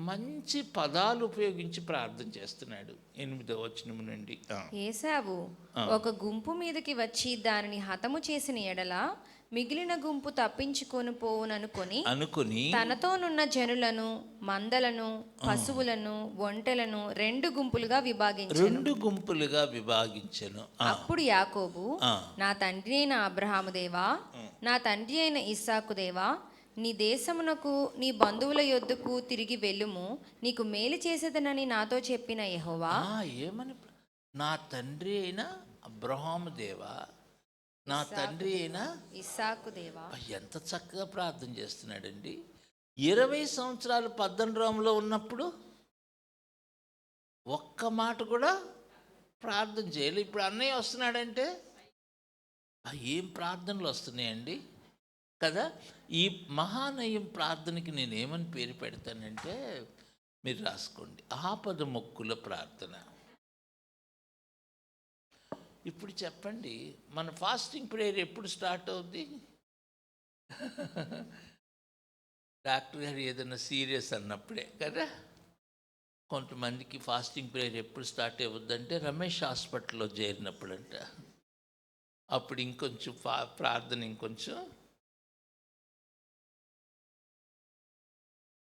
మంచి పదాలు ఉపయోగించి ప్రార్థన చేస్తున్నాడు 8వ వచనం నుండి. ఏశావు ఒక గుంపు మీదకి వచ్చి దానిని హతము చేసిన ఎడల మిగిలిన గుంపు తప్పించుకొని పోవుననుకొని తనతోనున్న జనులను, మందలను, పశువులను, ఒంటెలను 2 గుంపులుగా విభాగించెను. అప్పుడు యాకోబు, నా తండ్రి అయిన అబ్రహాము దేవా, నా తండ్రి అయిన ఇస్సాకు దేవా, నీ దేశమునకు నీ బంధువుల యొద్దకు తిరిగి వెళ్ళుము, నీకు మేలు చేసేదనని నాతో చెప్పిన యెహోవా. ఏమని? నా తండ్రి అయిన అబ్రహాము దేవా, నా తండ్రి అయిన ఇస్సాకు దేవా. ఎంత చక్కగా ప్రార్థన చేస్తున్నాడండి. 20 సంవత్సరాలు పద్దనరాములో ఉన్నప్పుడు ఒక్క మాట కూడా ప్రార్థన చేయలేదు. ఇప్పుడు అన్నయ్య వస్తున్నాడంటే ఏం ప్రార్థనలు వస్తున్నాయండి కదా. ఈ మహానయం ప్రార్థనకి నేను ఏమని పేరు పెడతానంటే, మీరు రాసుకోండి, ఆపద మొక్కుల ప్రార్థన. ఇప్పుడు చెప్పండి, మన ఫాస్టింగ్ ప్రేయర్ ఎప్పుడు స్టార్ట్ అవుద్ది? డాక్టర్ గారు ఏదైనా సీరియస్ అన్నప్పుడే కదా. కొంతమందికి ఫాస్టింగ్ ప్రేయర్ ఎప్పుడు స్టార్ట్ అవుద్దంటే రమేష్ హాస్పిటల్లో చేరినప్పుడంట. అప్పుడు ఇంకొంచెం ప్రార్థన ఇంకొంచెం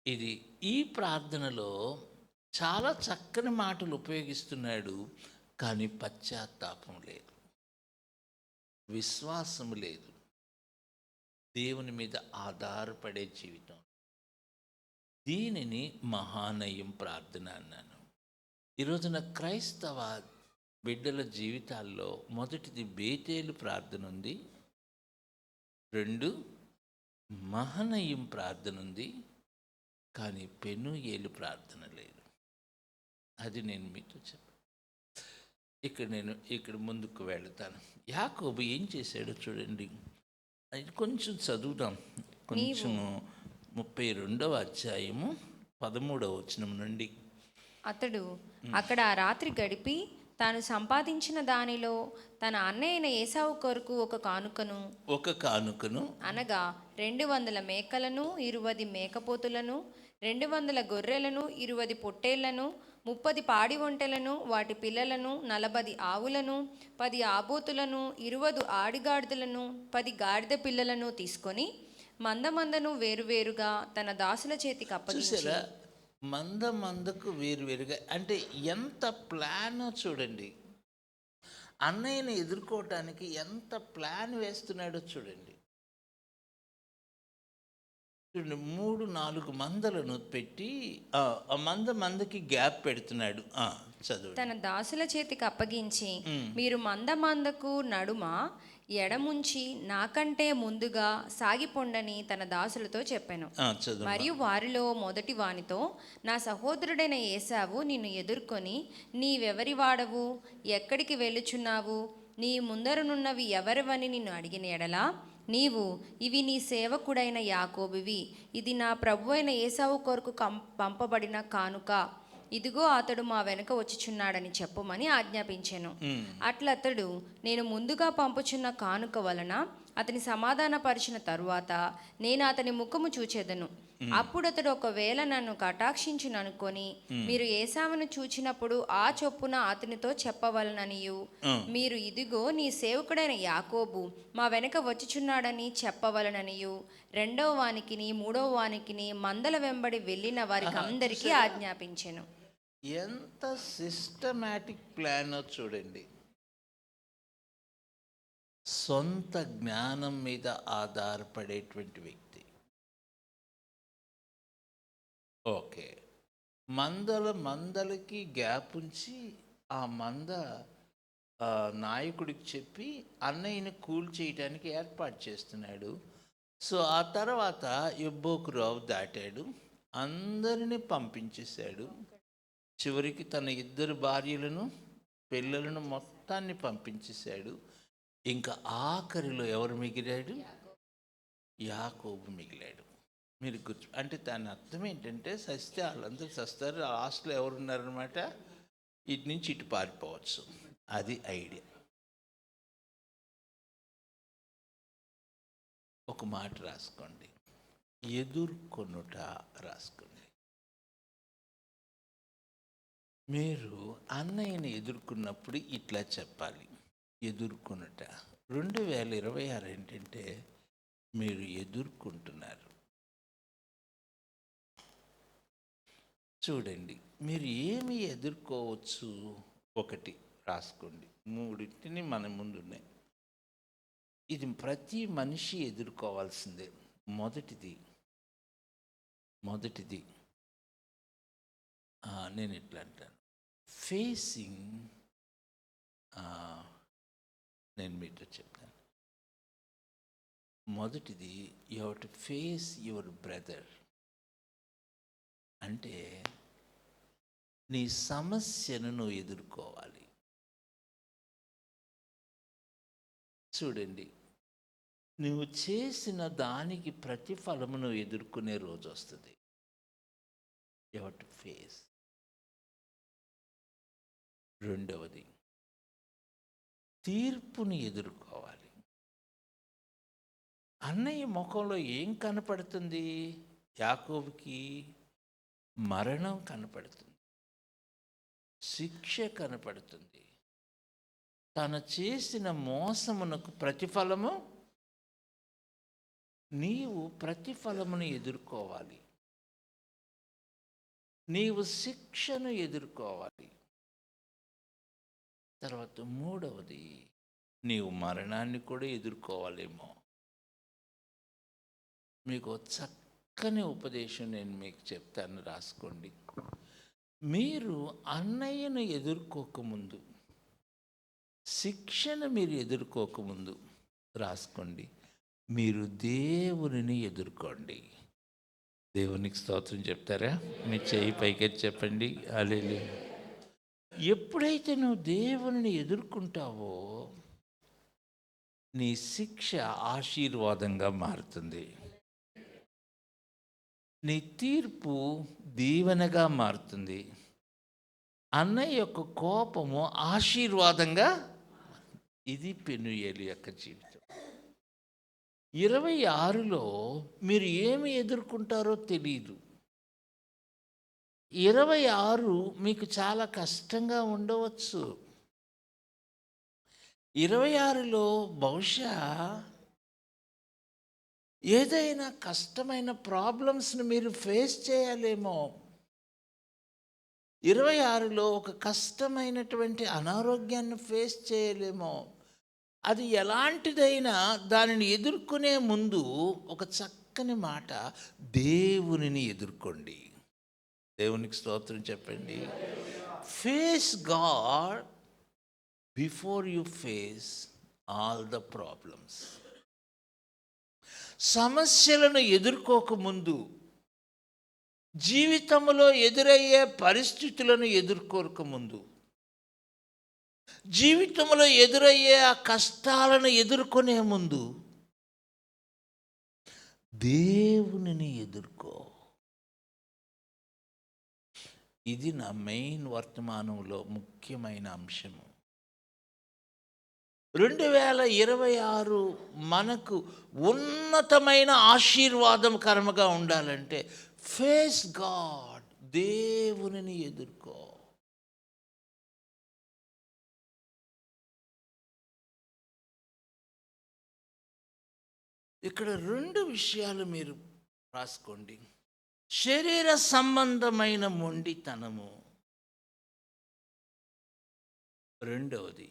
ఇది. ఈ ప్రార్థనలో చాలా చక్కని మాటలు ఉపయోగిస్తున్నాడు, కానీ పశ్చాత్తాపం లేదు, విశ్వాసం లేదు, దేవుని మీద ఆధారపడే జీవితం. దీనిని మహానయం ప్రార్థన అన్నాను. ఈరోజున క్రైస్తవ బిడ్డల జీవితాల్లో మొదటిది బేతేలు ప్రార్థన ఉంది, 2 మహానయం ప్రార్థన ఉంది, కానీ పెనుయేలు ప్రార్థన లేదు. అది నేను మీతో చెప్పాను. ఇక్కడ ముందుకు వెళతాను. యాకోబు ఏం చేశాడో చూడండి, అది కొంచెం చదువుదాం. కొంచెం 32వ అధ్యాయము 13వ వచనం నుండి. అతడు అక్కడ ఆ రాత్రి గడిపి తాను సంపాదించిన దానిలో తన అన్నయ్యైన ఏసావు కొరకు ఒక కానుకను అనగా 200 మేకలను, 20 మేకపోతులను, 200 గొర్రెలను, 20 పొట్టేళ్లను, 30 పాడి ఒంటెలను, వాటి పిల్లలను, 40 ఆవులను, 10 ఆబోతులను, 20 ఆడిగాడిదలను, 10 గాడిద పిల్లలను తీసుకొని మందను వేరువేరుగా తన దాసుల చేతికి అప్పగించి. మందకు వేరువేరుగా అంటే ఎంత ప్లానో చూడండి. అన్నయ్యని ఎదుర్కోవటానికి ఎంత ప్లాన్ వేస్తున్నాడో చూడండి. చూడండి, 3-4 మందలను పెట్టి ఆ మందకి గ్యాప్ పెడుతున్నాడు. చదువు. తన దాసుల చేతికి అప్పగించి, మీరు మందకు నడుమ ఎడముంచి నాకంటే ముందుగా సాగిపోండని తన దాసులతో చెప్పాను. చదువు. మరియు వారిలో మొదటి వానితో, నా సహోదరుడైన ఏశావు నిన్ను ఎదుర్కొని, నీవెవరి వాడవు, ఎక్కడికి వెళ్ళుచున్నావు, నీ ముందరనున్నవి ఎవరివని నిన్ను అడిగిన ఎడలా, నీవు, ఇవి నీ సేవకుడైన యాకోబువి, ఇది నా ప్రభు అయిన ఏశావు కొరకు పంపబడిన కానుక, ఇదిగో అతడు మా వెనుక వచ్చుచున్నాడని చెప్పమని ఆజ్ఞాపించాను. అట్లతడు, నేను ముందుగా పంపుచున్న కానుక వలన అతని సమాధానపరిచిన తరువాత నేను అతని ముఖము చూచెదను. అప్పుడు అతడు ఒకవేళ నన్ను కటాక్షించుననుకొని, మీరు ఏశావును చూచినప్పుడు ఆ చొప్పున అతనితో చెప్పవలననియు, మీరు ఇదిగో నీ సేవకుడైన యాకోబు మా వెనక వచ్చుచున్నాడని చెప్పవలననియు, రెండవ వానికిని మూడవ వానికిని మందల వెంబడి వెళ్ళిన వారికి అందరికీ ఆజ్ఞాపించెను. ఎంత సిస్టమాటిక్ ప్లానో చూడండి. సొంత జ్ఞానం మీద ఆధారపడేటువంటి వ్యక్తి. ఓకే, మందలకి గ్యాప్ ఉంచి ఆ నాయకుడికి చెప్పి అన్నయ్యని కూల్ చేయడానికి ఏర్పాటు చేస్తున్నాడు. సో ఆ తర్వాత యబ్బోకు రావు దాటాడు, అందరినీ పంపించేశాడు. చివరికి తన 2 భార్యలను పిల్లలను మొత్తాన్ని పంపించేశాడు. ఇంకా ఆఖరిలో ఎవరు మిగిలాడు? యాకోబు మిగిలాడు. మీరు అంటే దాని అర్థం ఏంటంటే, సస్తే వాళ్ళందరూ సస్తారు, లాస్ట్లో ఎవరున్నారనమాట, ఇటు నుంచి ఇటు పారిపోవచ్చు. అది ఐడియా. ఒక మాట రాసుకోండి, ఎదుర్కొనుట రాసుకోండి. మీరు అన్నయ్యని ఎదుర్కొన్నప్పుడు ఇట్లా చెప్పాలి, ఎదుర్కొనుట. 2026 ఏంటంటే మీరు ఎదుర్కొంటున్నారు. చూడండి, మీరు ఏమి ఎదుర్కోవచ్చు? ఒకటి రాసుకోండి, 3 మన ముందున్నాయి. ఇది ప్రతి మనిషి ఎదుర్కోవాల్సిందే. మొదటిది నేను ఇట్లా అంటాను, ఫేసింగ్. నేను మీతో చెప్తాను. మొదటిది, you have to face your brother. అంటే నీ సమస్యను నువ్వు ఎదుర్కోవాలి. చూడండి, నువ్వు చేసిన దానికి ప్రతిఫలము నువ్వు ఎదుర్కొనే రోజు వస్తుంది. You have to face. రెండవది, తీర్పుని ఎదుర్కోవాలి. అన్నయ్య ముఖంలో ఏం కనపడుతుంది? యాకోబుకి మరణం కనపడుతుంది, శిక్ష కనపడుతుంది. తను చేసిన మోసమునకు ప్రతిఫలము. నీవు ప్రతిఫలమును ఎదుర్కోవాలి, నీవు శిక్షను ఎదుర్కోవాలి. తర్వాత మూడవది, నీవు మరణాన్ని కూడా ఎదుర్కోవాలేమో. మీకు చక్కని ఉపదేశం నేను మీకు చెప్తాను, రాసుకోండి. మీరు అన్నయ్యను ఎదుర్కోకముందు, శిక్షను మీరు ఎదుర్కోకముందు రాసుకోండి, మీరు దేవునిని ఎదుర్కోండి. దేవునికి స్తోత్రం చెప్తారా? మీ చేయి పైకెత్తి చెప్పండి, హల్లెలూయా. ఎప్పుడైతే నువ్వు దేవుని ఎదుర్కొంటావో నీ శిక్ష ఆశీర్వాదంగా మారుతుంది, నీ తీర్పు దీవెనగా మారుతుంది. అన్నయ్య యొక్క కోపము ఆశీర్వాదంగా. ఇది పెనూయేలు యొక్క జీవితం. 26లో మీరు ఏమి ఎదుర్కొంటారో తెలియదు. 26 మీకు చాలా కష్టంగా ఉండవచ్చు. 26లో బహుశా ఏదైనా కష్టమైన ప్రాబ్లమ్స్ని మీరు ఫేస్ చేయాలేమో. 26లో ఒక కష్టమైనటువంటి అనారోగ్యాన్ని ఫేస్ చేయలేమో. అది ఎలాంటిదైనా దానిని ఎదుర్కొనే ముందు ఒక చక్కని మాట, దేవునిని ఎదుర్కోండి. దేవునికి స్తోత్రం చెప్పండి. Face God before you face all the problems. సమస్యలను ఎదుర్కోకముందు, జీవితంలో ఎదురయ్యే పరిస్థితులను ఎదుర్కోకముందు, జీవితంలో ఎదురయ్యే ఆ కష్టాలను ఎదుర్కొనే ముందు దేవునిని ఎదుర్కో. ఇది నా మెయిన్ వర్తమానంలో ముఖ్యమైన అంశము. 2026 మనకు ఉన్నతమైన ఆశీర్వాదకరముగా ఉండాలంటే ఫేస్ గాడ్, దేవునిని ఎదుర్కో. ఇక్కడ 2 విషయాలు మీరు రాసుకోండి. శరీర సంబంధమైన మొండితనము, రెండవది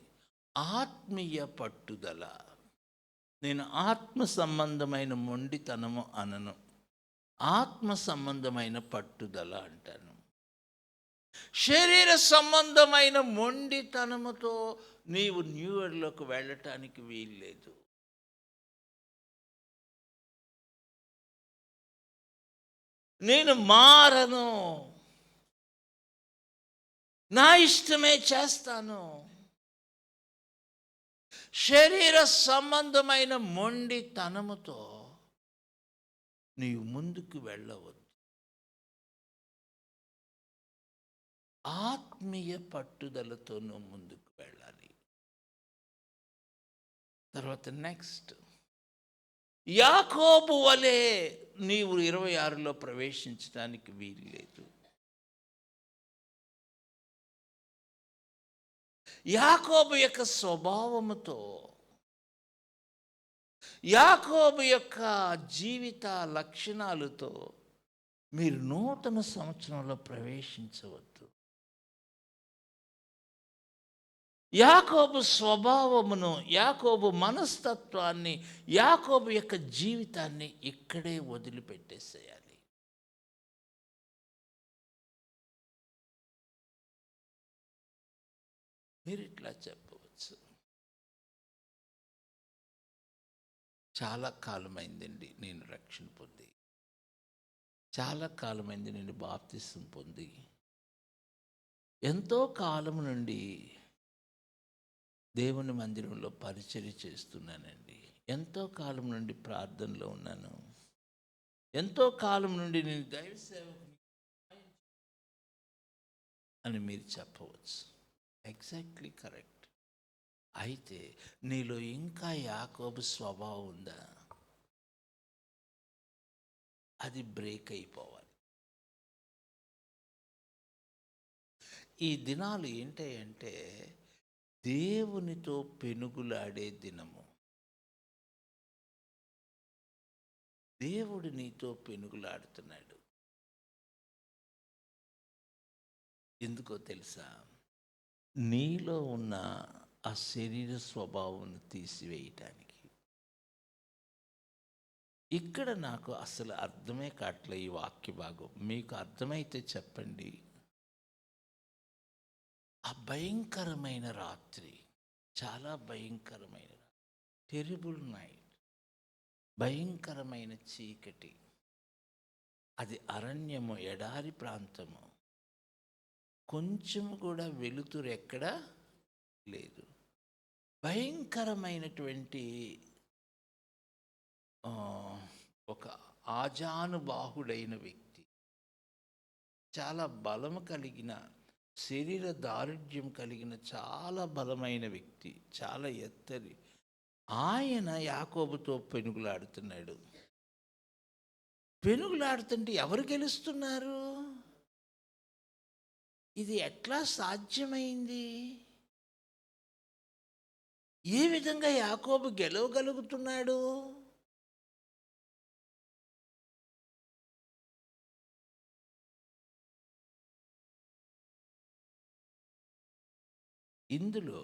ఆత్మీయ పట్టుదల. నేను ఆత్మ సంబంధమైన మొండితనము అనను, ఆత్మ సంబంధమైన పట్టుదల అంటాను. శరీర సంబంధమైన మొండితనముతో నీవు న్యూ ఇయర్లోకి వెళ్ళటానికి వీల్లేదు. నేను మారను, నా ఇష్టమే చేస్తాను, శరీర సంబంధమైన మొండితనముతో నీవు ముందుకు వెళ్ళవద్దు. ఆత్మీయ పట్టుదలతో నువ్వు ముందుకు వెళ్ళాలి. తర్వాత నెక్స్ట్, యాకోబు వలె నీవు 26లో ప్రవేశించడానికి వీల్లేదు. యాకోబు యొక్క స్వభావముతో, యాకోబు యొక్క జీవిత లక్షణాలతో మీరు నూతన సంవత్సరంలో ప్రవేశించవద్దు. యాకోబు స్వభావమును, యాకోబు మనస్తత్వాన్ని, యాకోబు యొక్క జీవితాన్ని ఇక్కడే వదిలిపెట్టేసేయాలి. మీరు ఇట్లా చెప్పవచ్చు, చాలా కాలమైందండి నేను రక్షణ పొంది, చాలా కాలమైంది నేను బాప్తిసం పొంది, ఎంతో కాలం నుండి దేవుని మందిరంలో పరిచర్య చేస్తున్నానండి, ఎంతో కాలం నుండి ప్రార్థనలో ఉన్నాను, ఎంతో కాలం నుండి నేను దైవ సేవకుని అని మీరు చెప్పవచ్చు. Exactly correct. అయితే నీలో ఇంకా యాకోబు స్వభావం ఉందా? అది బ్రేక్ అయిపోవాలి. ఈ దినాలు ఏంటంటే దేవునితో పెనుగులాడే దినము. దేవుడు నీతో పెనుగులాడుతున్నాడు. ఎందుకో తెలుసా? నీలో ఉన్న ఆ శరీర స్వభావం తీసివేయటానికి. ఇక్కడ నాకు అసలు అర్థమే కావట్లే ఈ వాక్య భాగం. మీకు అర్థమైతే చెప్పండి. ఆ భయంకరమైన రాత్రి, చాలా భయంకరమైన, టెరిబుల్ నైట్, భయంకరమైన చీకటి, అది అరణ్యము, ఎడారి ప్రాంతము, కొంచెం కూడా వెలుతురు ఎక్కడా లేదు. భయంకరమైనటువంటి ఒక ఆజానుబాహుడైన వ్యక్తి, చాలా బలము కలిగిన, శరీర దారుఢ్యం కలిగిన చాలా బలమైన వ్యక్తి, చాలా ఎత్తరి, ఆయన యాకోబుతో పెనుగులాడుతున్నాడు. పెనుగులాడుతుంటే ఎవరు గెలుస్తున్నారు? ఇది ఎట్లా సాధ్యమైంది? ఏ విధంగా యాకోబు గెలవగలుగుతున్నాడు? ఇందులో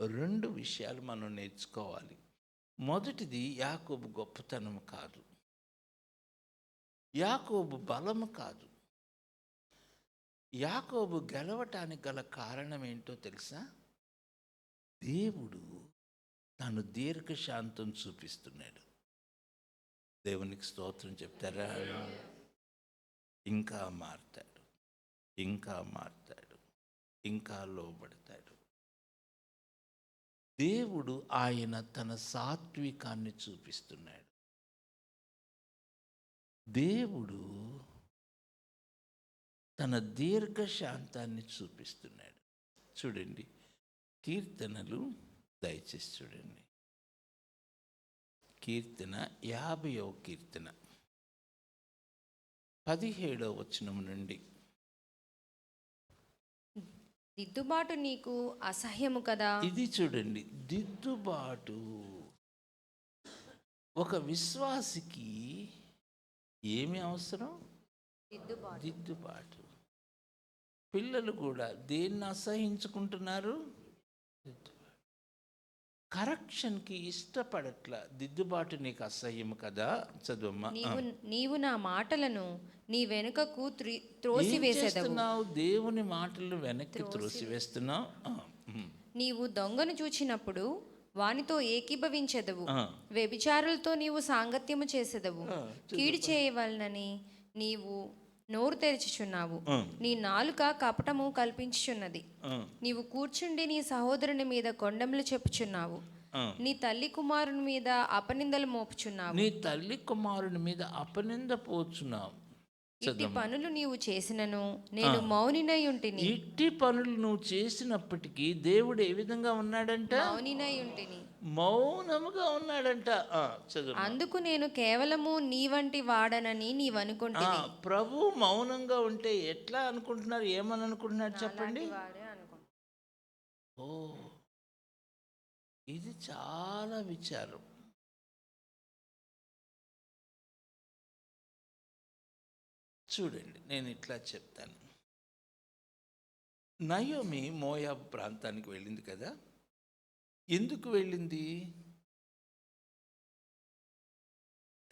2 విషయాలు మనం నేర్చుకోవాలి. మొదటిది, యాకోబు గొప్పతనం కాదు, యాకోబు బలము కాదు. యాకోబు గెలవటానికి గల కారణం ఏంటో తెలుసా? దేవుడు తను దీర్ఘశాంతం చూపిస్తున్నాడు. దేవునికి స్తోత్రం చెప్తారా? ఇంకా మారతాడు, ఇంకా మారతాడు, ఇంకా లోబడతాడు. దేవుడు ఆయన తన సాత్వికాన్ని చూపిస్తున్నాడు. దేవుడు తన దీర్ఘశాంతాన్ని చూపిస్తున్నాడు. చూడండి, కీర్తనలు దయచేసి చూడండి. కీర్తన 50వ కీర్తన 17వ వచనం నుండి. దిద్దుబాటు నీకు అసహ్యము కదా. ఇది చూడండి, దిద్దుబాటు ఒక విశ్వాసికి ఏమి అవసరం? దిద్దుబాటు. పిల్లలు కూడా దేన్ని అసహించుకుంటున్నారు? కరెక్షన్కి ఇష్టపడట్ల. దిద్దుబాటు నీకు అసహ్యము కదా. చదువమ్మా. నీవు నా మాటలను నీ వెనుకకు త్రోసివేసేదవు. దేవుని మాటలు వెనక్కి త్రోసివేస్తున్నావు. నీవు దొంగను చూచినప్పుడు వానితో ఏకీభవించెదవు. వ్యభిచారులతో నీవు సాంగత్యము చేసేదవు. కీడు చేయవలనని నీవు నోరు తెరిచిచున్నావు. నీ నాలుక కపటము కల్పించుచున్నది. నీవు కూర్చుండి నీ సహోదరుని మీద కొండములు చెప్పుచున్నావు. నీ తల్లి కుమారుని మీద అపనిందలు మోపుచున్నావు. నీ తల్లి కుమారుని మీద అపనింద పోచున్నావు. ఇట్టి పనులు నీవు చేసినను నేను మౌనినై ఉంటిని. ఇట్టి పనులు నువ్వు చేసినప్పటికీ దేవుడు ఏ విధంగా ఉన్నాడంట? మౌనినై ఉంటిని, మౌనముగా ఉన్నాడంట. చదువు. అందుకు నేను కేవలము నీ వంటి వాడనని నీవనుకుంటున్నా. ప్రభు మౌనంగా ఉంటే ఎట్లా అనుకుంటున్నారు? ఏమని అనుకుంటున్నారు చెప్పండి. ఓ, ఇది చాలా విచారం. చూడండి, నేను ఇట్లా చెప్తాను. నయోమి మోయాబు ప్రాంతానికి వెళ్ళింది కదా. ఎందుకు వెళ్ళింది?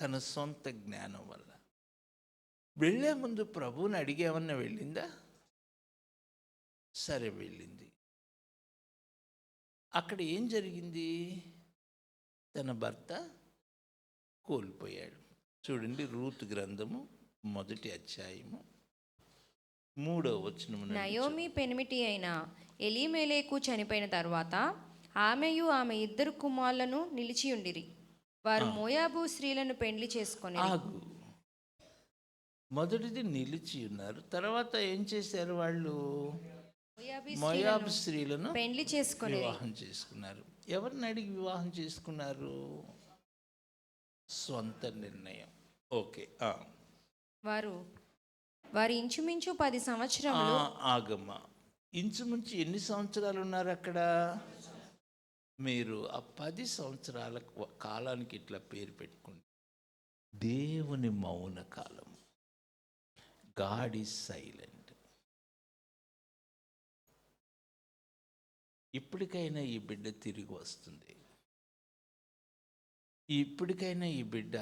తన సొంత జ్ఞానం వల్ల. వెళ్ళే ముందు ప్రభువుని అడిగేమన్నా వెళ్ళిందా? సరే, వెళ్ళింది. అక్కడ ఏం జరిగింది? తన భర్త కోల్పోయాడు. చూడండి, రూతు గ్రంథము 1వ అధ్యాయము 3వ వచనము. నయోమి పెనిమిటి అయిన ఎలీమెలెకు చనిపోయిన తర్వాత ఆమెయు ఆమె 2 కుమారులను నిలిచియుండిరి. వారు మోయాబు స్త్రీలను పెండ్లి చేసుకొని. మొదటిది నిలిచి ఉన్నారు. తర్వాత ఏం చేశారు? వాళ్ళు మోయాబు స్త్రీలను పెండ్లి చేసుకొని వివాహం చేసుకున్నారు. ఎవరిని అడిగి వివాహం చేసుకున్నారు? సొంత నిర్ణయం. ఓకే. వారు ఇంచుమించు 10 సంవత్సరములు. ఆగమ్మ, ఇంచుమించు ఎన్ని సంవత్సరాలు ఉన్నారు అక్కడ? మీరు ఆ 10 సంవత్సరాల కాలానికి ఇట్లా పేరు పెట్టుకోండి, దేవుని మౌన కాలం. God is silent. ఇప్పటికైనా ఈ బిడ్డ తిరిగి వస్తుంది. ఇప్పటికైనా ఈ బిడ్డ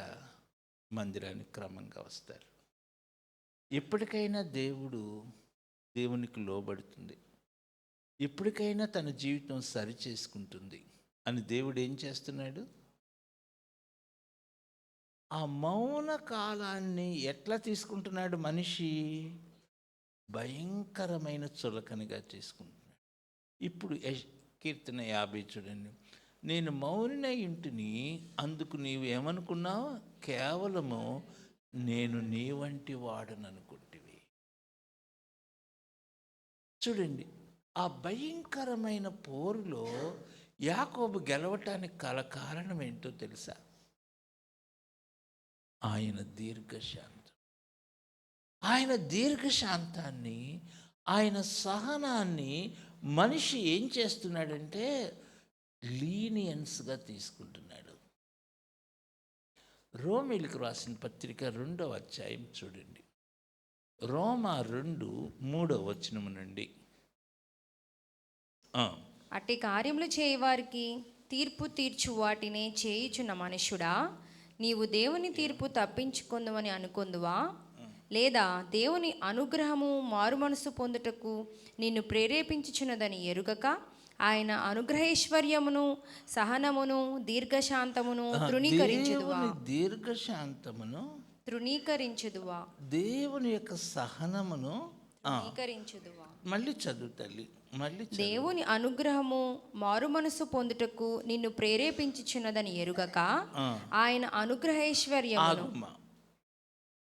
మందిరానికి క్రమంగా వస్తారు. ఎప్పటికైనా దేవునికి లోబడుతుంది. ఎప్పటికైనా తన జీవితం సరి చేసుకుంటుంది అని దేవుడు ఏం చేస్తున్నాడు? ఆ మౌన కాలాన్ని ఎట్లా తీసుకుంటున్నాడు? మనిషి భయంకరమైన చులకనగా తీసుకుంటున్నాడు. ఇప్పుడు కీర్తన 50 చూడండి. నేను మౌనినై ఇంటిని, అందుకు నీవు ఏమనుకున్నావు? కేవలము నేను నీ వంటి వాడను అనుకుంటివి. చూడండి, ఆ భయంకరమైన పోరులో యాకోబు గెలవటానికి గల కారణం ఏంటో తెలుసా? ఆయన దీర్ఘశాంతం. ఆయన దీర్ఘశాంతాన్ని, ఆయన సహనాన్ని మనిషి ఏం చేస్తున్నాడంటే లీనియన్స్గా తీసుకుంటున్నాడు. రోమీలకు రాసిన పత్రిక 2వ అధ్యాయం చూడండి. రోమా 2:3 వచనము నుండి. అట్టి కార్యములు చేయవారికి తీర్పు తీర్చు వాటినే చేయుచున్న మనుషుడా, నీవు దేవుని తీర్పు తప్పించుకుందువని అనుకుందువా? లేదా దేవుని అనుగ్రహము మారుమనసు పొందుటకు నిన్ను ప్రేరేపించుచున్నదని ఎరుగక ఆయన అనుగ్రహైశ్వర్యమును సహనమును దీర్ఘశాంతమును తృణీకరించుదువా? దేవుని దీర్ఘశాంతమును, తృణీకరించుదువా? దేవుని యొక్క సహనమును తృణీకరించుదువా? మళ్ళీ చదువు తల్లి, మళ్ళీ చదువు. దేవుని అనుగ్రహము మారుమనసు పొందుటకు నిన్ను ప్రేరేపించుచున్నదని ఎరుగక ఆయన అనుగ్రహైశ్వర్యమును. ఆగుమా.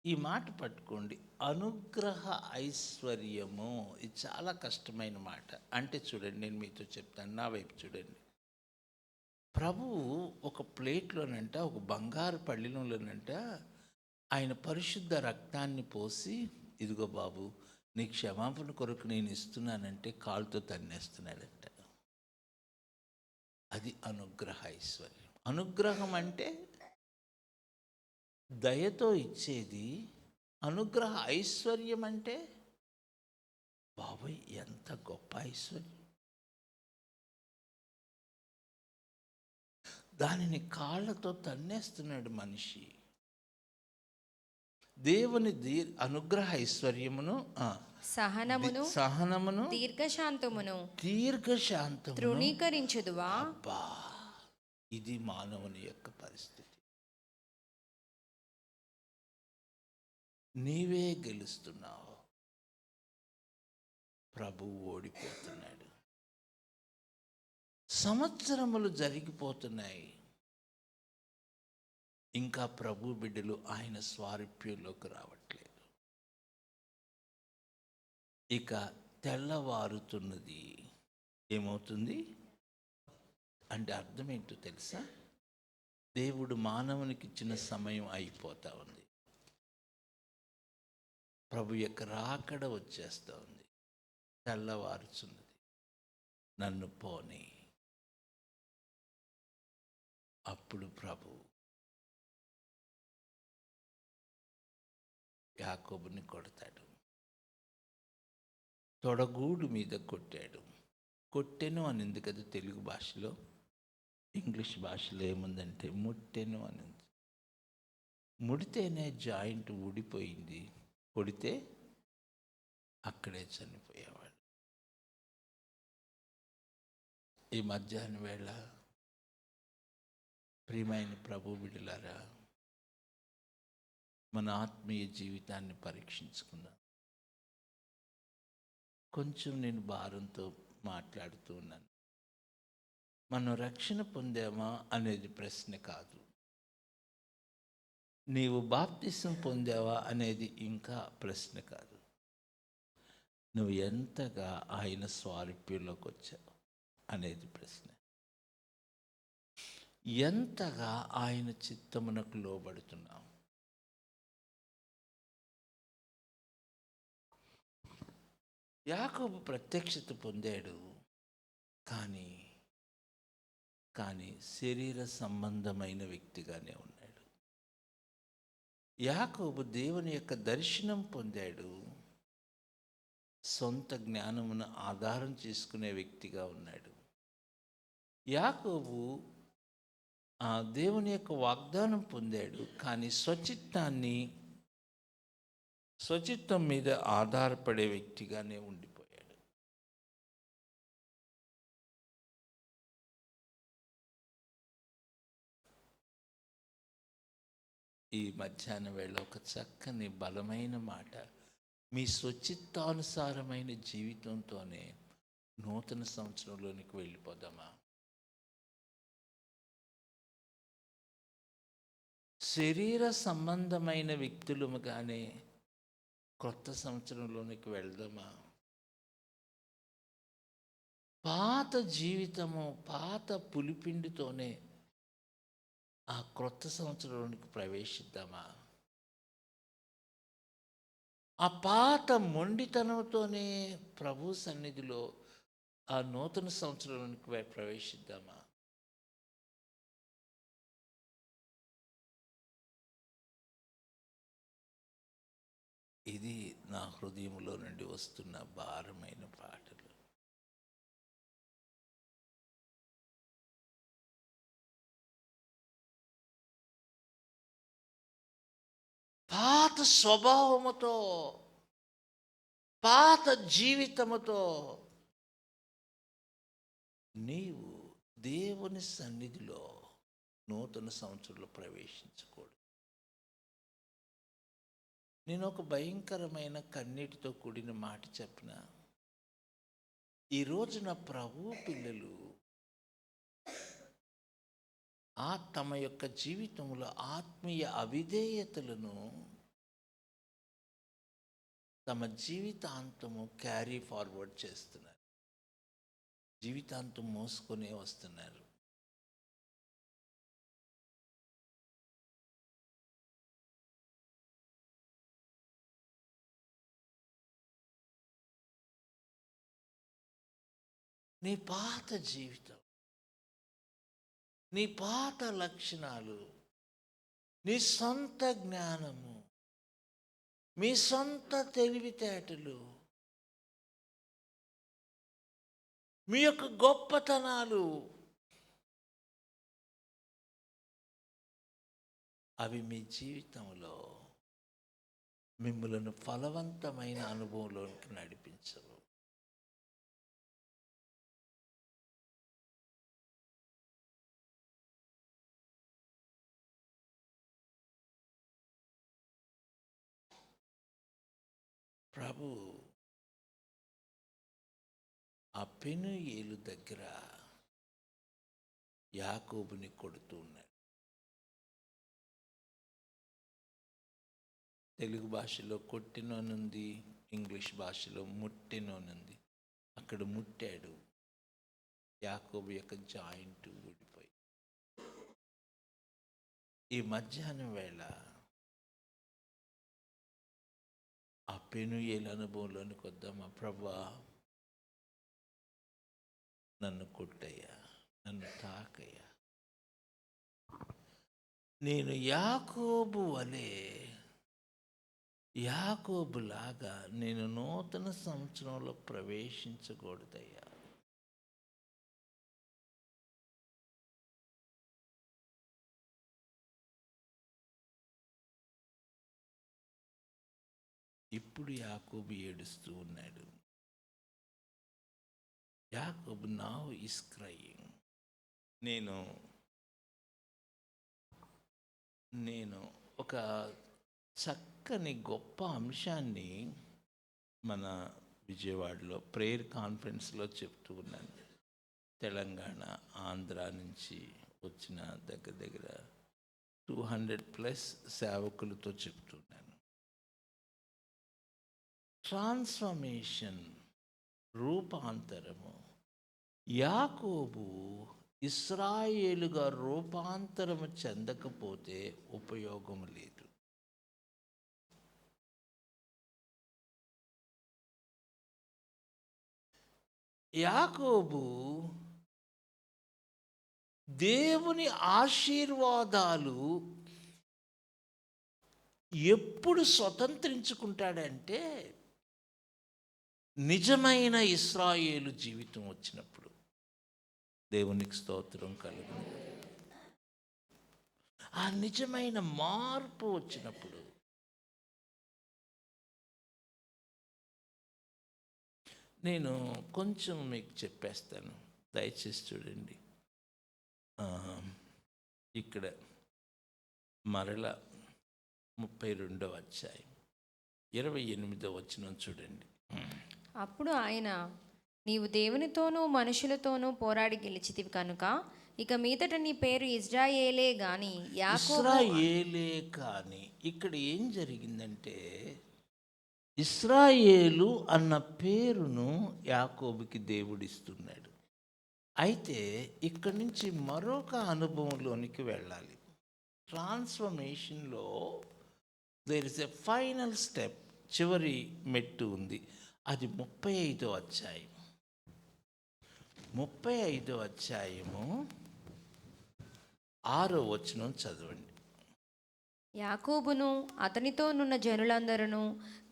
ఈ మాట పట్టుకోండి, అనుగ్రహ ఐశ్వర్యము. ఇది చాలా కష్టమైన మాట. అంటే చూడండి, నేను మీతో చెప్తాను, నా వైపు చూడండి. ప్రభువు ఒక ప్లేట్లోనంట, ఒక బంగారు పళ్ళెంలోనంట ఆయన పరిశుద్ధ రక్తాన్ని పోసి, ఇదిగో బాబు నీ క్షమాపణ కొరకు నేను ఇస్తున్నానంటే కాలుతో తన్నేస్తున్నాడంట. అది అనుగ్రహ ఐశ్వర్యం. అనుగ్రహం అంటే దయతో ఇచ్చేది. అనుగ్రహ ఐశ్వర్యం అంటే బాబోయ్ ఎంత గొప్ప ఐశ్వర్యం. దానిని కాళ్ళతో తన్నేస్తున్నాడు మనిషి. దేవుని అనుగ్రహ ఐశ్వర్యమును, సహనమును దీర్ఘశాంతమును తృణీకరించుదువా? అబ్బా, ఇది మానవుని యొక్క పరిస్థితి. నీవే గెలుస్తున్నావు, ప్రభువు ఓడిపోతున్నాడు. సంవత్సరములు జరిగిపోతున్నాయి, ఇంకా ప్రభు బిడ్డలు ఆయన స్వారూప్యంలోకి రావట్లేదు. ఇక తెల్లవారుతున్నది. ఏమవుతుంది అంటే అర్థం ఏంటో తెలుసా? దేవుడు మానవునికి ఇచ్చిన సమయం అయిపోతా ఉంది. ప్రభు యొక్క రాకడ వచ్చేస్తూ ఉంది. తెల్లవారుచున్నది, నన్ను పోని. అప్పుడు ప్రభు యాకోబుని కొడతాడు. తొడగూడు మీద కొట్టాడు. కొట్టెను అనింది కదా తెలుగు భాషలో. ఇంగ్లీష్ భాషలో ఏముందంటే ముట్టెను అనింది. ముడితేనే జాయింట్ ఊడిపోయింది, కొడితే అక్కడే చనిపోయేవాడు. ఈ మధ్యాహ్నం వేళ ప్రియమైన ప్రభు బిడ్డలారా, మన ఆత్మీయ జీవితాన్ని పరీక్షించుకుందాం. కొంచెం నేను భారంతో మాట్లాడుతూ ఉన్నాను. మనం రక్షణ పొందామా అనేది ప్రశ్న కాదు. నీవు బాప్తిసం పొందావా అనేది ఇంకా ప్రశ్న కాదు. నువ్వు ఎంతగా ఆయన స్వారూప్యంలోకి వచ్చావు అనేది ప్రశ్న. ఎంతగా ఆయన చిత్తమునకు లోబడుతున్నావు. యాకోబు ప్రత్యక్షత పొందాడు, కానీ శరీర సంబంధమైన వ్యక్తిగానే ఉన్నాడు. యాకోబు దేవుని యొక్క దర్శనం పొందాడు, సొంత జ్ఞానమును ఆధారం చేసుకునే వ్యక్తిగా ఉన్నాడు. యాకోబు దేవుని యొక్క వాగ్దానం పొందాడు, కానీ స్వచిత్తం మీద ఆధారపడే వ్యక్తిగానే ఉండిపోయాడు. ఈ మధ్యాహ్న వేళ ఒక చక్కని బలమైన మాట. మీ స్వచిత్తానుసారమైన జీవితంతోనే నూతన సంవత్సరంలోనికి వెళ్ళిపోదామా? శరీర సంబంధమైన వ్యక్తులముగానే కొత్త సంవత్సరంలోనికి వెళ్దామా? పాత జీవితము, పాత పులిపిండితోనే ఆ క్రొత్త సంవత్సరంలోనికి ప్రవేశిద్దామా? ఆ పాత మొండితనంతోనే ప్రభు సన్నిధిలో ఆ నూతన సంవత్సరంలోనికి ప్రవేశిద్దామా? ఇది నా హృదయంలో నుండి వస్తున్న భారమైన పాటలు. స్వభావముతో, పాత జీవితముతో నీవు దేవుని సన్నిధిలో నూతన సంవత్సరంలో ప్రవేశించకూడదు. నేను ఒక భయంకరమైన కన్నీటితో కూడిన మాట చెప్పిన, ఈ రోజున ప్రభు పిల్లలు తమ యొక్క జీవితంలో ఆత్మీయ అవిధేయతలను తమ జీవితాంతము క్యారీ ఫార్వర్డ్ చేస్తున్నారు, జీవితాంతం మోసుకొనే వస్తున్నారు. నీ పాత జీవితం, నీ పాత లక్షణాలు, నీ సొంత జ్ఞానము, మీ సొంత తెలివితేటలు, మీ యొక్క గొప్పతనాలు, అవి మీ జీవితంలో మిమ్మలను ఫలవంతమైన అనుభవంలోనికి నడిపించవు. ప్రభు ఆ పెనూయేలు దగ్గర యాకోబుని కొడుతూ ఉన్నాడు. తెలుగు భాషలో కొట్టినోనుంది, ఇంగ్లీష్ భాషలో ముట్టినోనుంది. అక్కడ ముట్టాడు, యాకోబు యొక్క జాయింట్ ఊడిపోయి. ఈ మధ్యాహ్నం వేళ ఆ పెనూయేలు అనుభవంలోనికి వద్దామా? ప్రభువా, నన్ను కొట్టయ్యా, నన్ను తాకయ్యా. నేను యాకోబులాగా నేను నూతన సంవత్సరంలో ప్రవేశించకూడదయ్యా. ఇప్పుడు యాకోబు ఏడుస్తూ ఉన్నాడు. యాకోబు నౌ ఈస్ క్రయింగ్. నేను ఒక చక్కని గొప్ప అంశాన్ని మన విజయవాడలో ప్రేయర్ కాన్ఫరెన్స్లో చెప్తూ ఉన్నాను. తెలంగాణ, ఆంధ్ర నుంచి వచ్చిన దగ్గర 200+ సేవకులతో చెప్తున్నాను. ట్రాన్స్ఫర్మేషన్, రూపాంతరము. యాకోబు ఇశ్రాయేలుగా రూపాంతరము చెందకపోతే ఉపయోగం లేదు. యాకోబు దేవుని ఆశీర్వాదాలు ఎప్పుడు స్వతంత్రించుకుంటాడంటే నిజమైన ఇశ్రాయేలు జీవితం వచ్చినప్పుడు. దేవునికి స్తోత్రం కలుగును. ఆ నిజమైన మార్పు వచ్చినప్పుడు. నేను కొంచెం మీకు చెప్పేస్తాను, దయచేసి చూడండి. ఇక్కడ మరల 32వ అధ్యాయం 28వ వచనం చూడండి. అప్పుడు ఆయన, నీవు దేవునితోనూ మనుషులతోనూ పోరాడి గెలిచితివి కనుక ఇక మీదట నీ పేరు ఇజ్రాయేలే గాని ఇస్రాయేలే కాని. ఇక్కడ ఏం జరిగిందంటే, ఇస్రాయేలు అన్న పేరును యాకోబుకి దేవుడిస్తున్నాడు. అయితే ఇక్కడి నుంచి మరొక అనుభవంలోనికి వెళ్ళాలి. ట్రాన్స్ఫర్మేషన్లో there is a final step, చివరి మెట్టు ఉంది. అది 35వ అధ్యాయం. 35వ అధ్యాయము 6వ వచనం చదవండి. యాకోబును అతనితోనున్న జనులందరూ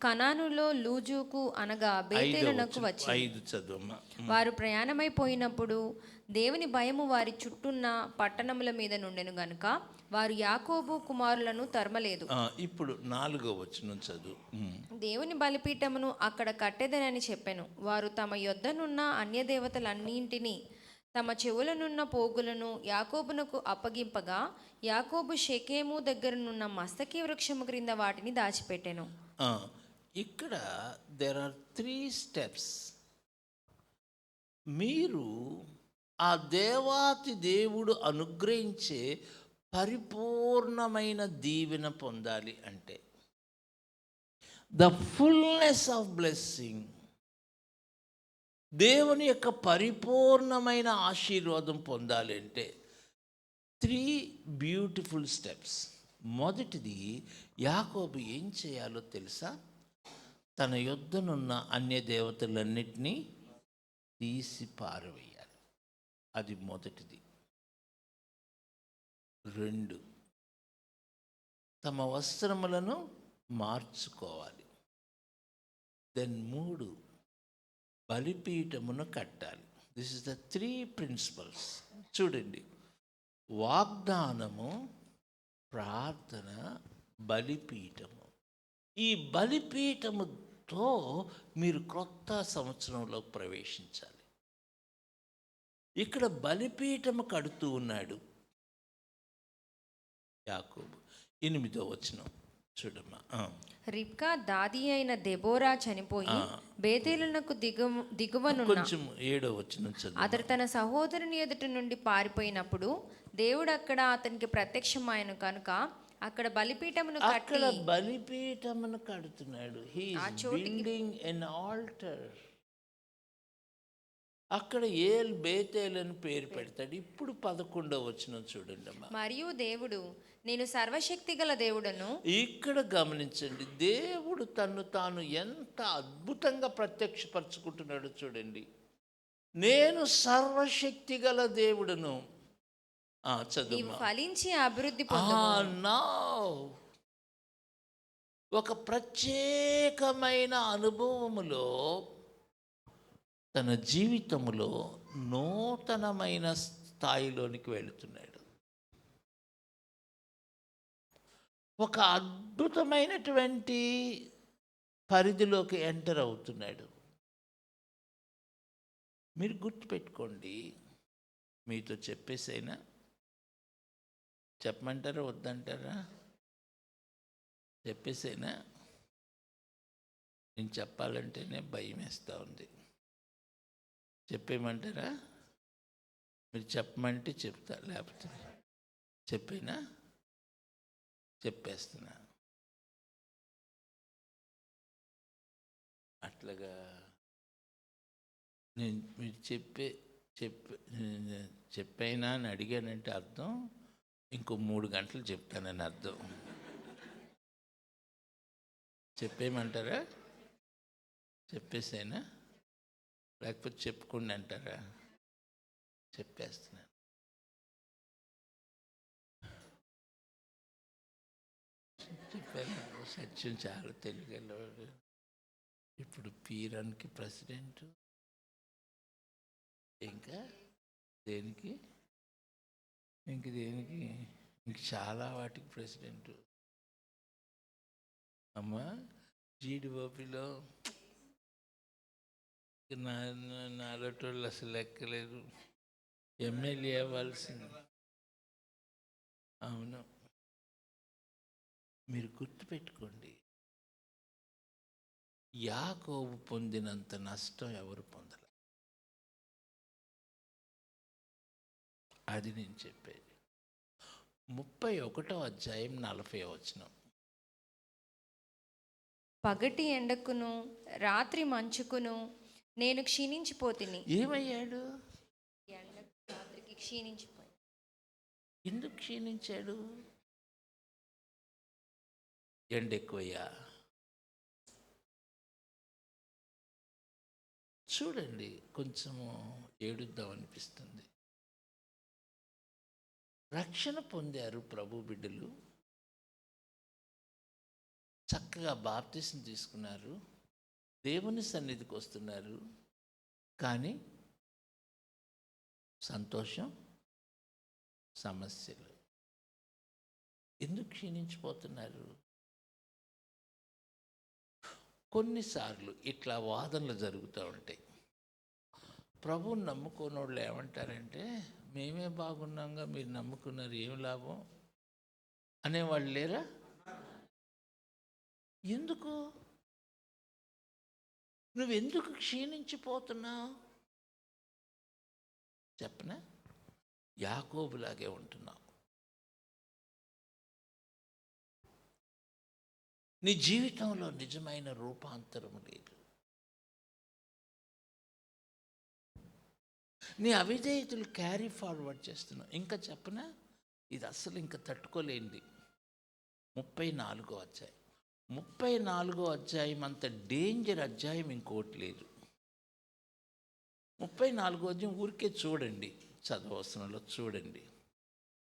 కనానులో లూజుకు అనగా బేతేలునకు వచ్చి 5 చదువమ్మా. వారు ప్రయాణమైపోయినప్పుడు దేవుని భయము వారి చుట్టూన్న పట్టణముల మీద నుండెను గనుక వారు యాకోబు కుమారులను తరమలేదు. ఇప్పుడు 4వ వచనం చదువు. దేవుని బలిపీఠమును అక్కడ కట్టెదనని చెప్పెను. వారు తమ యొద్దనున్న అన్యదేవతలన్నింటినీ తమ చెవులనున్న పోగులను యాకోబునకు అప్పగింపగా యాకోబు షెకేము దగ్గరనున్న మస్తకి వృక్షము క్రింద వాటిని దాచిపెట్టెను. ఇక్కడ దెర్ ఆర్ 3 స్టెప్స్. మీరు ఆ దేవాతి దేవుడు అనుగ్రహించే పరిపూర్ణమైన దీవెన పొందాలి అంటే, ద ఫుల్నెస్ ఆఫ్ బ్లెస్సింగ్, దేవుని యొక్క పరిపూర్ణమైన ఆశీర్వాదం పొందాలి అంటే 3 బ్యూటిఫుల్ స్టెప్స్. మొదటిది, యాకోబు ఏం చేయాలో తెలుసా? తన యొద్దనున్న అన్య దేవతలన్నిటినీ తీసి పారవేయాలి. అది మొదటిది. 2, తమ వస్త్రములను మార్చుకోవాలి. దెన్ 3, బలిపీఠమును కట్టాలి. This is the 3 principles. చూడండి, వాగ్దానము, ప్రార్థన, బలిపీఠము. ఈ బలిపీఠముతో మీరు క్రొత్త సంవత్సరంలో ప్రవేశించాలి. ఇక్కడ బలిపీఠము కడుతూ ఉన్నాడు యాకోబు. 8వ వచనం చూడమ్మా. రిబ్కా దాది అయిన దెబోరా చనిపోయి బేతేలునకు దిగువనున్న కొంచెం 7వ వచనం చదువు. అతడు తన సహోదరుని ఎదుట నుండి పారిపోయినప్పుడు దేవుడు అక్కడ అతనికి ప్రత్యక్షమాయను కనుక అక్కడ బలిపీఠమును కట్టి బలిపీఠమును కడుతున్నాడు. He is building an altar. అక్కడ బేతేల్ అని పేరు పెడతాడు. ఇప్పుడు 11వ వచనం చూడండి అమ్మా. మరియు దేవుడు, నేను సర్వశక్తి గల దేవుడను. ఇక్కడ గమనించండి, దేవుడు తన్ను తాను ఎంత అద్భుతంగా ప్రత్యక్షపరచుకుంటున్నాడు చూడండి. నేను సర్వశక్తి గల దేవుడను. చదువు. ఫలించి అభివృద్ధి పొందుము. ఒక ప్రత్యేకమైన అనుభవములో, తన జీవితంలో నూతనమైన స్థాయిలోనికి వెళుతున్నాడు. ఒక అద్భుతమైనటువంటి పరిధిలోకి ఎంటర్ అవుతున్నాడు. మీరు గుర్తుపెట్టుకోండి, మీతో చెప్పేసైనా చెప్పమంటారా వద్దంటారా? చెప్పేసైనా నేను చెప్పాలంటేనే భయం వేస్తూ ఉంది. చెప్పేయమంటారా? మీరు చెప్పమంటే చెప్తా, లేకపోతే చెప్పేనా? చెప్పేస్తున్నా. అట్లాగా నేను మీరు చెప్పైనా అని అడిగానంటే అర్థం ఇంకో 3 గంటలు చెప్తానని అర్థం. చెప్పేయమంటారా? చెప్పేసైనా, లేకపోతే చెప్పుకోండి అంటారా? చెప్పేస్తున్నాను. చెప్పాను, సత్యం చాలా తెలియగలవాడు. ఇప్పుడు పీరాన్కి ప్రెసిడెంట్, ఇంకా దేనికి ఇంక చాలా వాటికి ప్రెసిడెంట్. అమ్మా, జీడిఓపిలో నాలోటోళ్ళు అసలు లెక్కలేదు. ఎమ్మెల్యే అవ్వాల్సింది. అవును, మీరు గుర్తుపెట్టుకోండి, యాకోబు పొందినంత నష్టం ఎవరు పొందలే. అది నేను చెప్పేది. 31వ అధ్యాయం 40వ వచనం. పగటి ఎండకును రాత్రి మంచుకును నేను క్షీణించిపోతిని. ఏమయ్యాడు? రాత్రికి క్షీణించిపోయి. ఎందుకు క్షీణించాడు? ఎండ ఎక్కువయ్యా? చూడండి, కొంచెము ఏడుద్దాం అనిపిస్తుంది. రక్షణ పొందారు ప్రభు బిడ్డలు. చక్కగా బాప్తిసం తీసుకున్నారు, దేవుని సన్నిధికి వస్తున్నారు, కానీ సంతోషం, సమస్యలు. ఎందుకు క్షీణించిపోతున్నారు? కొన్నిసార్లు ఇట్లా వాదనలు జరుగుతూ ఉంటాయి. ప్రభువుని నమ్ముకున్న వాళ్ళు ఏమంటారంటే, మేమే బాగున్నాంగా, మీరు నమ్ముకున్నారు, ఏం లాభం అనేవాళ్ళు లేరా? ఎందుకు? నువ్వెందుకు క్షీణించిపోతున్నావు చెప్పనా? యాకోబులాగే ఉంటున్నావు. నీ జీవితంలో నిజమైన రూపాంతరం లేదు. నీ అవిధేయతలు క్యారీ ఫార్వర్డ్ చేస్తున్నావు. ఇంకా చెప్పనా, ఇది అస్సలు ఇంకా తట్టుకోలేంది. 34వ అధ్యాయం, 34వ అధ్యాయం అంత డేంజర్ అధ్యాయం ఇంకోటి లేదు. 34వ అధ్యాయం ఊరికే చూడండి, చదవవసరంలో చూడండి.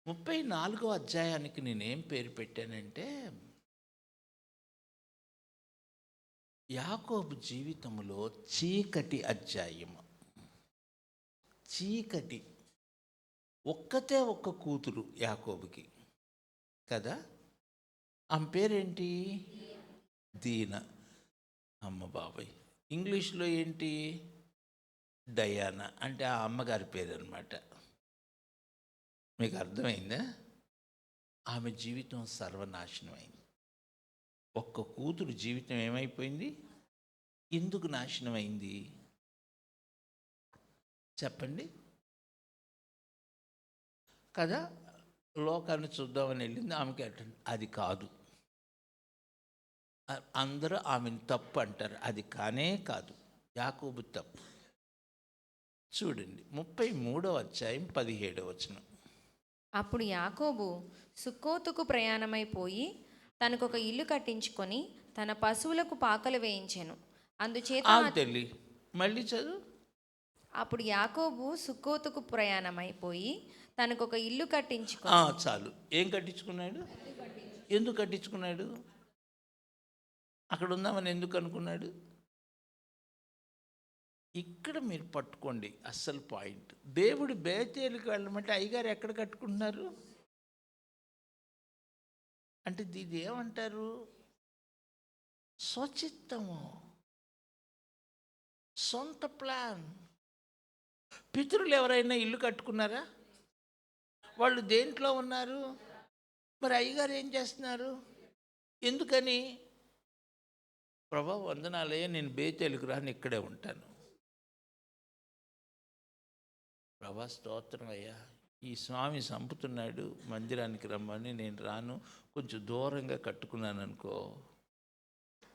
34వ అధ్యాయానికి నేనేం పేరు పెట్టానంటే, యాకోబు జీవితంలో చీకటి అధ్యాయం. చీకటి. ఒక్కతే ఒక్క కూతురు యాకోబుకి కదా. ఆమె పేరేంటి? దీన. అమ్మ బాబాయ్, ఇంగ్లీష్లో ఏంటి? డయానా, అంటే ఆ అమ్మగారి పేరు అనమాట. మీకు అర్థమైందా? ఆమె జీవితం సర్వనాశనం అయింది. ఒక్క కూతురు జీవితం ఏమైపోయింది? ఎందుకు నాశనం అయింది చెప్పండి కదా. లోకాన్ని చూద్దామని వెళ్ళింది, ఆమెకి అది కాదు. అందరూ ఆమెను తప్పు అంటారు, అది కానే కాదు, యాకోబు తప్పు. చూడండి 33వ అధ్యాయం 17వ వచనం. అప్పుడు యాకోబు సుక్కోతుకు ప్రయాణమైపోయి తనకొక ఇల్లు కట్టించుకొని తన పశువులకు పాకలు వేయించెను. అందుచేత తెలి మళ్ళీ చదువు. అప్పుడు యాకోబు సుక్కోతుకు ప్రయాణమైపోయి తనకొక ఇల్లు కట్టించుకొని. చాలు. ఏం కట్టించుకున్నాడు? ఎందుకు కట్టించుకున్నాడు? అక్కడ ఉందామని ఎందుకు అనుకున్నాడు? ఇక్కడ మీరు పట్టుకోండి అస్సలు పాయింట్. దేవుడు బేతేలుకి వెళ్ళమంటే అయ్యగారు ఎక్కడ కట్టుకుంటున్నారు అంటే దీన్ని ఏమంటారు? స్వచిత్తము, సొంత ప్లాన్. పితరులు ఎవరైనా ఇల్లు కట్టుకున్నారా? వాళ్ళు దేంట్లో ఉన్నారు? మరి అయ్యగారు ఏం చేస్తున్నారు? ఎందుకని? ప్రభా వందనాలయ్య, నేను బేతేలుకు రాని ఇక్కడే ఉంటాను. ప్రభా స్తోత్రం అయ్యా, ఈ స్వామి చంపుతున్నాడు, మందిరానికి రమ్మని నేను రాను, కొంచెం దూరంగా కట్టుకున్నాను అనుకో,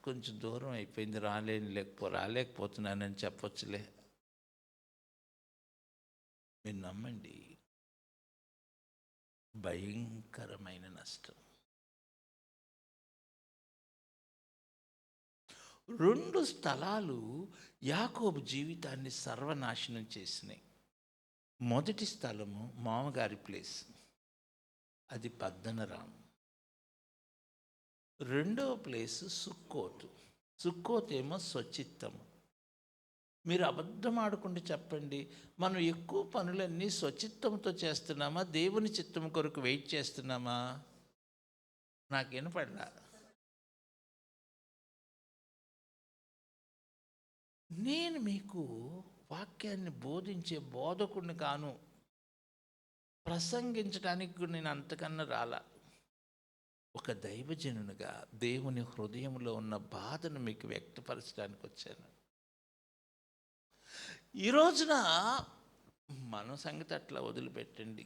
కొంచెం దూరం అయిపోయింది, రాలేకపోతున్నానని చెప్పొచ్చులే. మీరు నమ్మండి, భయంకరమైన నష్టం. 2 స్థలాలు యాకోబు జీవితాన్ని సర్వనాశనం చేసినాయి. మొదటి స్థలము మామగారి ప్లేస్, అది పద్దనరాము. రెండవ ప్లేస్ సుక్కోతు. సుక్కోతు ఏమో స్వచిత్తము. మీరు అబద్ధం ఆడుకుంటూ చెప్పండి, మనం ఎక్కువ పనులన్నీ స్వచిత్తంతో చేస్తున్నామా, దేవుని చిత్తం కొరకు వెయిట్ చేస్తున్నామా? నాకు వినపడలా. నేను మీకు వాక్యాన్ని బోధించే బోధకుడిని కాను, ప్రసంగించడానికి నేను అంతకన్నా రాలా. ఒక దైవజనునిగా దేవుని హృదయంలో ఉన్న బాధను మీకు వ్యక్తపరచడానికి వచ్చాను. ఈ రోజున మన సంగతి అట్లా వదిలిపెట్టండి,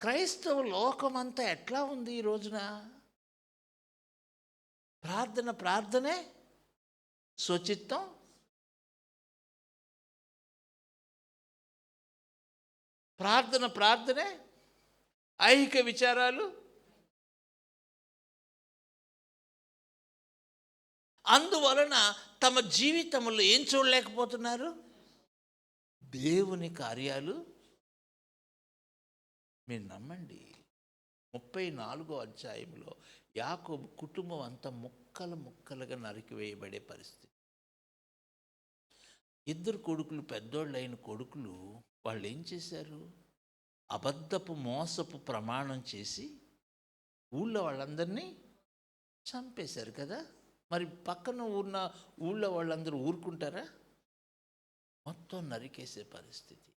క్రైస్తవ లోకమంతా ఎట్లా ఉంది ఈ రోజున? ప్రార్థనే స్వచిత్తం, ప్రార్థనే ఐహిక విచారాలు. అందువలన తమ జీవితంలో ఏం చూడలేకపోతున్నారు? దేవుని కార్యాలు. మీరు నమ్మండి, 34వ అధ్యాయంలో యాకోబు కుటుంబం అంతా ముక్కలు ముక్కలుగా నరికివేయబడే పరిస్థితి. ఇద్దరు కొడుకులు, పెద్దోళ్ళైన కొడుకులు, వాళ్ళు ఏం చేశారు? అబద్ధపు మోసపు ప్రమాణం చేసి ఊళ్ళో వాళ్ళందరినీ చంపేశారు కదా. మరి పక్కన ఉన్న ఊళ్ళో వాళ్ళందరూ ఊరుకుంటారా? మొత్తం నరికేసే పరిస్థితి.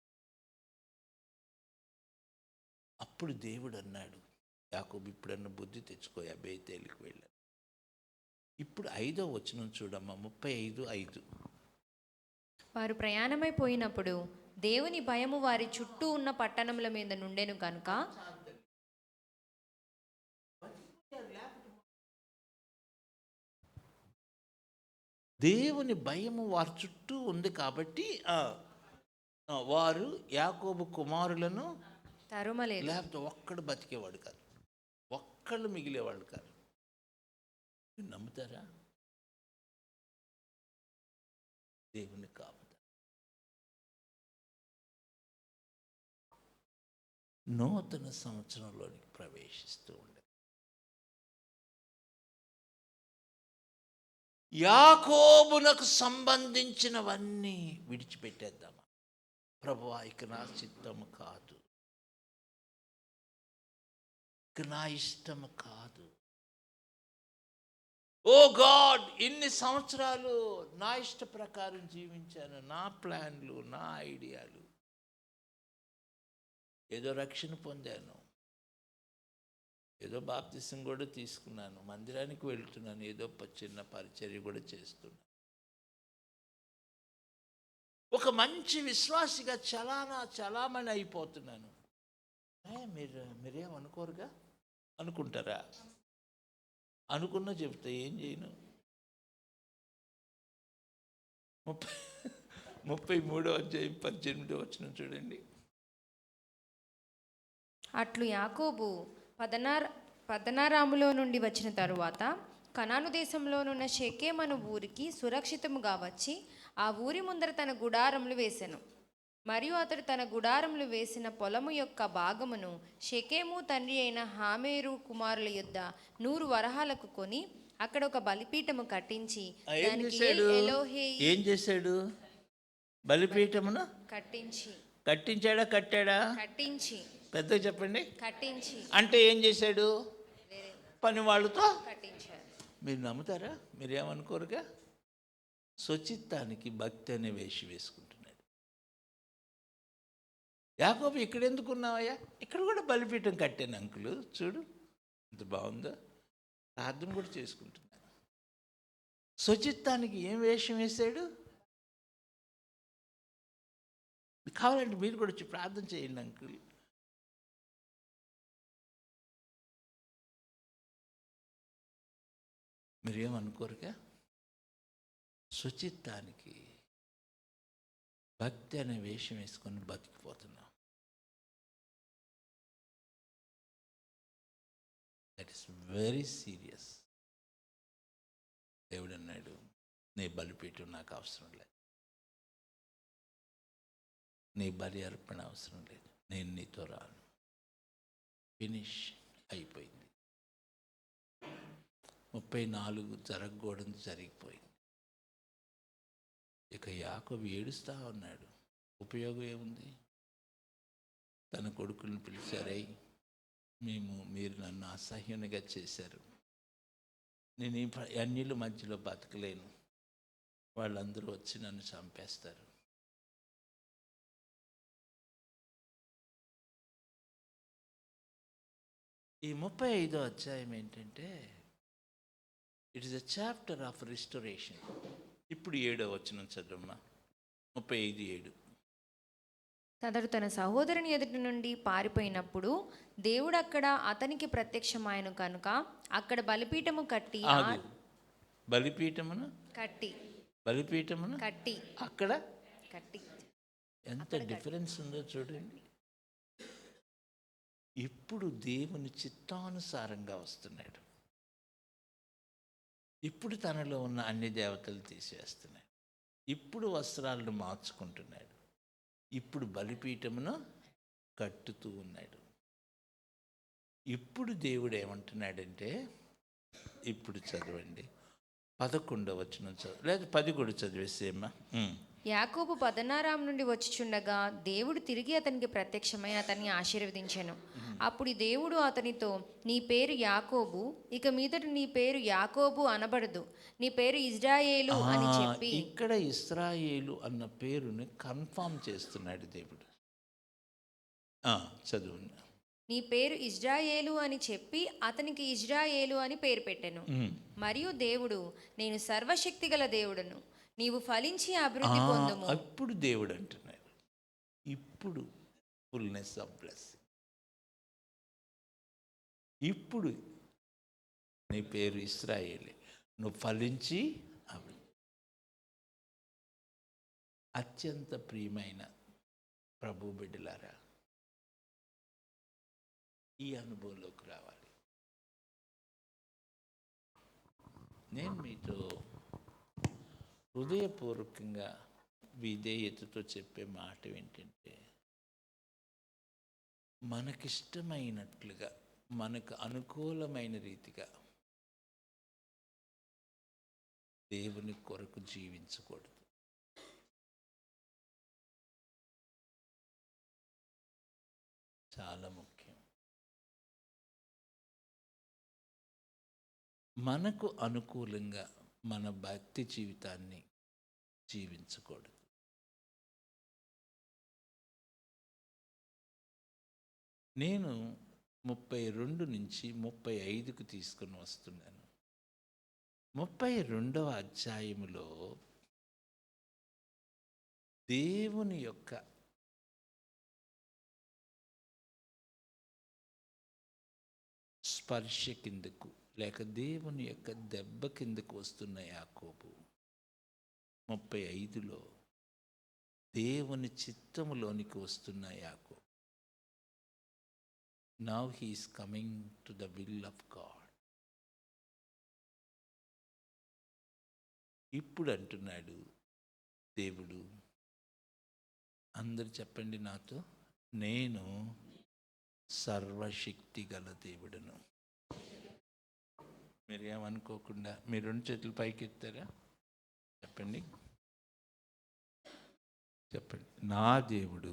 అప్పుడు దేవుడు అన్నాడు, యాకోబు ఇప్పుడన్నా బుద్ధి తెచ్చుకో, బేతేలుకు వెళ్ళాడు. ఇప్పుడు 5వ వచనం చూడమ్మా, 35:5. వారు ప్రయాణమైపోయినప్పుడు దేవుని భయము వారి చుట్టూ ఉన్న పట్టణముల మీద నుండెను కనుక దేవుని భయము వారి చుట్టూ ఉంది కాబట్టి వారు యాకోబు కుమారులను తరుమలేదు. లేకపోతే ఒక్కడు బతికేవాడు కాదు, ఒక్కళ్ళు మిగిలేవాడు కాదు. మీరు నమ్ముతారా? దేవుని కాపుదల. నూతన సంవత్సరంలోనికి ప్రవేశిస్తూ ఉండే యాకోబునకు సంబంధించినవన్నీ విడిచిపెట్టేద్దామా? ప్రభువా, ఇక నా చిత్తము కాదు, ఇక నా ఇష్టము కాదు. ఓ గాడ్, ఇన్ని సంవత్సరాలు నా ఇష్ట ప్రకారం జీవించాను, నా ప్లాన్లు, నా ఐడియాలు. ఏదో రక్షణ పొందాను, ఏదో బాప్తిసం కూడా తీసుకున్నాను, మందిరానికి వెళ్తున్నాను, ఏదో చిన్న పరిచర్య కూడా చేస్తున్నాను, ఒక మంచి విశ్వాసిగా చలామణి అయిపోతున్నాను. మీరేమనుకోరుగా? అనుకుంటారా? అనుకున్నా చెప్తే ఏం చేయను. 33వ అధ్యాయం 18వ వచనం చూడండి. అట్లు యాకోబు పదనారాములో నుండి వచ్చిన తరువాత కనాను దేశంలోనున్న షెకెమను ఊరికి సురక్షితముగా వచ్చి ఆ ఊరి ముందర తన గుడారములు వేసెను. మరియు అతడు తన గుడారములు వేసిన పొలము యొక్క భాగమును షెకెము తండ్రి అయిన హామేరు కుమారుల యొద్ద 100 వరహాలకు కొని అక్కడ ఒక బలిపీఠము కట్టించి దానికి ఏం చేశాడు? బలిపీఠమును కట్టించి పెద్దగా చెప్పండి. కట్టించి అంటే ఏం చేశాడు? పని వాళ్ళతో కట్టించాడు. మీరు నమ్ముతారా? మీరేమనుకోరుగా? స్వచిత్తానికి భక్తి అనే వేషి వేసుకుంటున్నాడు. యాకోబు, ఇక్కడ ఎందుకున్నావయ్యా? ఇక్కడ కూడా బలిపీఠం కట్టాను అంకులు, చూడు ఎంత బాగుందో, ప్రార్థన కూడా చేసుకుంటున్నాను. స్వచిత్తానికి ఏం వేషం వేశాడు? కావాలంటే మీరు కూడా వచ్చి ప్రార్థన చేయండి అంకుల్. మీరేమనుకోరుగా? స్వచిత్తానికి భక్తి అనే వేషం వేసుకొని బతికిపోతున్నాం. That is very serious. దేవుడు అన్నాడు, నీ బలిపీఠం నాకు అవసరం లేదు, నీ బలి అర్పణ అవసరం లేదు, నేను నీతో రాను. ఫినిష్ అయిపోయింది. 34 జరగకూడదు జరిగిపోయింది. ఇక యాకోబు ఏడుస్తూ ఉన్నాడు. ఉపయోగం ఏముంది? తన కొడుకులను పిలిచారై, మీరు నన్ను అసహ్యునిగా చేశారు, నేను ఈ అన్యుల మధ్యలో బతకలేను, వాళ్ళందరూ వచ్చి నన్ను చంపేస్తారు. ఈ 35వ అధ్యాయం ఏంటంటే, it is a chapter of restoration. ఇప్పుడు 7వ వచనం చదవమ్మా, 35:7. అతడు తన సహోదరుని ఎదుటి నుండి పారిపోయినప్పుడు దేవుడు అక్కడ అతనికి ప్రత్యక్షమాయను కనుక అక్కడ బలిపీఠము కట్టి అక్కడ కట్టి. ఎంత డిఫరెన్స్ ఉందో చూడండి. ఇప్పుడు దేవుని చిత్తానుసారంగా వస్తున్నాడు. ఇప్పుడు తనలో ఉన్న అన్ని దేవతలు తీసేస్తున్నాడు. ఇప్పుడు వస్త్రాలను మార్చుకుంటున్నాడు. ఇప్పుడు బలిపీఠమును కట్టుతూ ఉన్నాడు. ఇప్పుడు దేవుడు ఏమంటున్నాడంటే, ఇప్పుడు చదవండి, 11వ వచనం చదువు, లేదా 10 కూడా చదివేసేమ్మా. యాకోబు పదనారాం నుండి వచ్చిచుండగా దేవుడు తిరిగి అతనికి ప్రత్యక్షమై అతన్ని ఆశీర్వదించెను. అప్పుడు దేవుడు అతనితో, నీ పేరు యాకోబు, ఇక మీదట నీ పేరు యాకోబు అనబడదు, నీ పేరు ఇజ్రాయేలు అని చెప్పి. ఇక్కడ ఇశ్రాయేలు అన్న పేరుని కన్ఫర్మ్ చేస్తున్నాడు దేవుడు. చదువు. నీ పేరు ఇజ్రాయేలు అని చెప్పి అతనికి ఇజ్రాయేలు అని పేరు పెట్టెను. మరియు దేవుడు, నేను సర్వశక్తి గల దేవుడను, నీవు ఫలించి అభివృద్ధి పొందుము. అప్పుడు దేవుడు అంటున్నాడు, ఇప్పుడు ఫుల్నెస్ ఆఫ్ బ్లెస్సింగ్, ఇప్పుడు నీ పేరు ఇశ్రాయేలే, నువ్వు ఫలించి అభివృద్ధి. అత్యంత ప్రియమైన ప్రభు బిడ్డలారా, ఈ అనుభవంలోకి రావాలి. నేను మీతో హృదయపూర్వకంగా విధేయతతో చెప్పే మాట ఏంటంటే, మనకిష్టమైనట్లుగా, మనకు అనుకూలమైన రీతిగా దేవుని కొరకు జీవించకూడదు. చాలా ముఖ్యం. మనకు అనుకూలంగా మన భక్తి జీవితాన్ని జీవించకూడదు. నేను 32 నుంచి 35కు తీసుకుని వస్తున్నాను. 32వ అధ్యాయములో దేవుని యొక్క స్పర్శ కిందకు, లేక దేవుని యొక్క దెబ్బ కిందకు వస్తున్న యాకోబు 35లో దేవుని చిత్తములోనికి వస్తున్న యాకోబు. Now he is coming to the will of God. ఇప్పుడు అంటున్నాడు దేవుడు, అందరు చెప్పండి నాతో, నేను సర్వశక్తి గల దేవుడును. మీరు ఏమనుకోకుండా మీరు 2 చేతులు పైకి ఎత్తారా? చెప్పండి, చెప్పండి. నా దేవుడు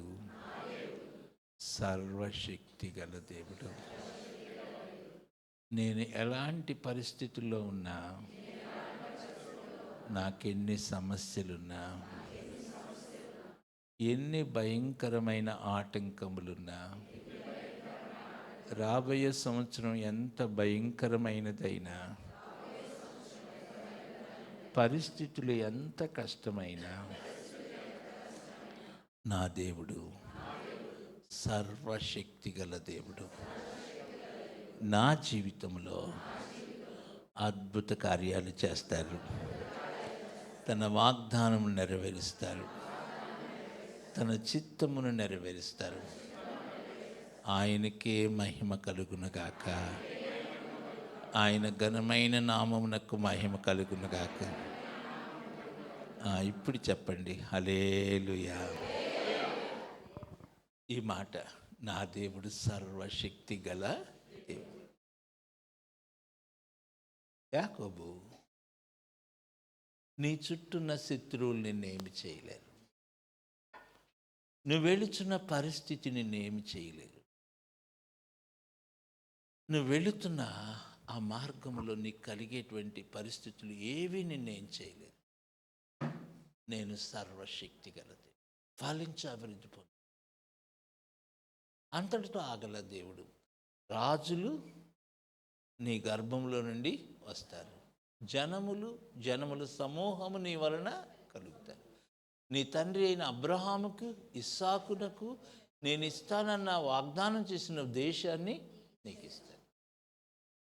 సర్వశక్తి గల దేవుడు. నేను ఎలాంటి పరిస్థితుల్లో ఉన్నా, నాకెన్ని సమస్యలున్నా, ఎన్ని భయంకరమైన ఆటంకములున్నా, రాబోయే సంవత్సరం ఎంత భయంకరమైనదైనా, పరిస్థితులు ఎంత కష్టమైనా, నా దేవుడు సర్వశక్తి గల దేవుడు. నా జీవితంలో అద్భుత కార్యాలు చేస్తారు, తన వాగ్దానము నెరవేరుస్తారు, తన చిత్తమును నెరవేరుస్తారు. ఆయనకే మహిమ కలుగునుగాక, ఆయన ఘనమైన నామమునకు మహిమ కలుగునుగాక. ఇప్పుడు చెప్పండి, హల్లెలూయా. ఈ మాట, నా దేవుడు సర్వశక్తి గల దేవుడు. యాకోబు, నీ చుట్టూన్న శత్రువులు నిన్నేమి చేయలేరు, నువ్వు వెళుతున్న పరిస్థితి నిన్నేమి చేయలేరు, నువ్వు వెళుతున్న ఆ మార్గంలో నీకు కలిగేటువంటి పరిస్థితులు ఏవి నిన్నేం చేయలేదు. నేను సర్వశక్తి గలది, ఫలించి అభివృద్ధి పొందు. అంతటితో ఆగల దేవుడు. రాజులు నీ గర్భంలో నుండి వస్తారు, జనముల సమూహము నీ వలన కలుగుతారు. నీ తండ్రి అయిన అబ్రహాముకు, ఇస్సాకునకు నేను ఇస్తానన్న వాగ్దానం చేసిన దేశాన్ని నీకు ఇస్తాను.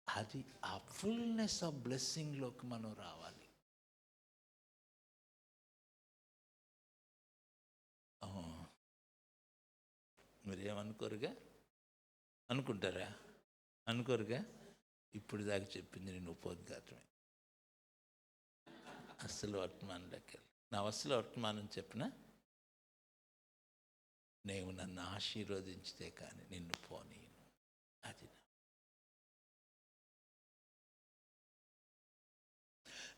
అది ఆ ఫుల్నెస్ ఆఫ్ బ్లెస్సింగ్లోకి మనం రావాలి. మీరేమనుకోరుగా? అనుకుంటారా? అనుకోరుగా? ఇప్పుడు దాకా చెప్పింది నేను ఉపోద్ఘాతమే, అసలు వర్తమానం లెక్కలు. నా అసలు వర్తమానం చెప్పిన, నేను నన్ను ఆశీర్వదించితే కానీ నిన్ను పోనీయను. అది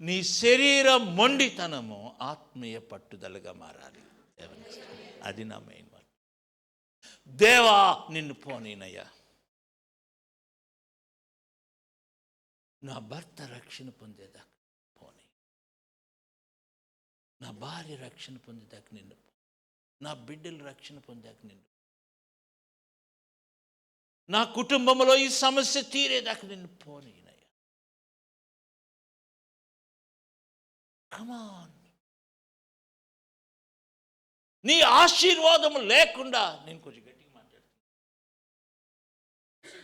నీ శరీర మొండితనము ఆత్మీయ పట్టుదలగా మారాలి. దేవుని స్తోత్రం. అది నా మెయిన్ వర్డ్. దేవా నిన్ను పోనీనయ్యా, నా భర్త రక్షణ పొందేదాకా పోనీ, నా భార్య రక్షణ పొందేదాకా నిన్ను, నా బిడ్డలు రక్షణ పొందాక నిన్ను, నా కుటుంబంలో ఈ సమస్య తీరేదాకా నిన్ను పోనీనయ్యా. కమాన్, నీ ఆశీర్వాదము లేకుండా, నేను కొంచెం గట్టిగా మాట్లాడుతున్నా,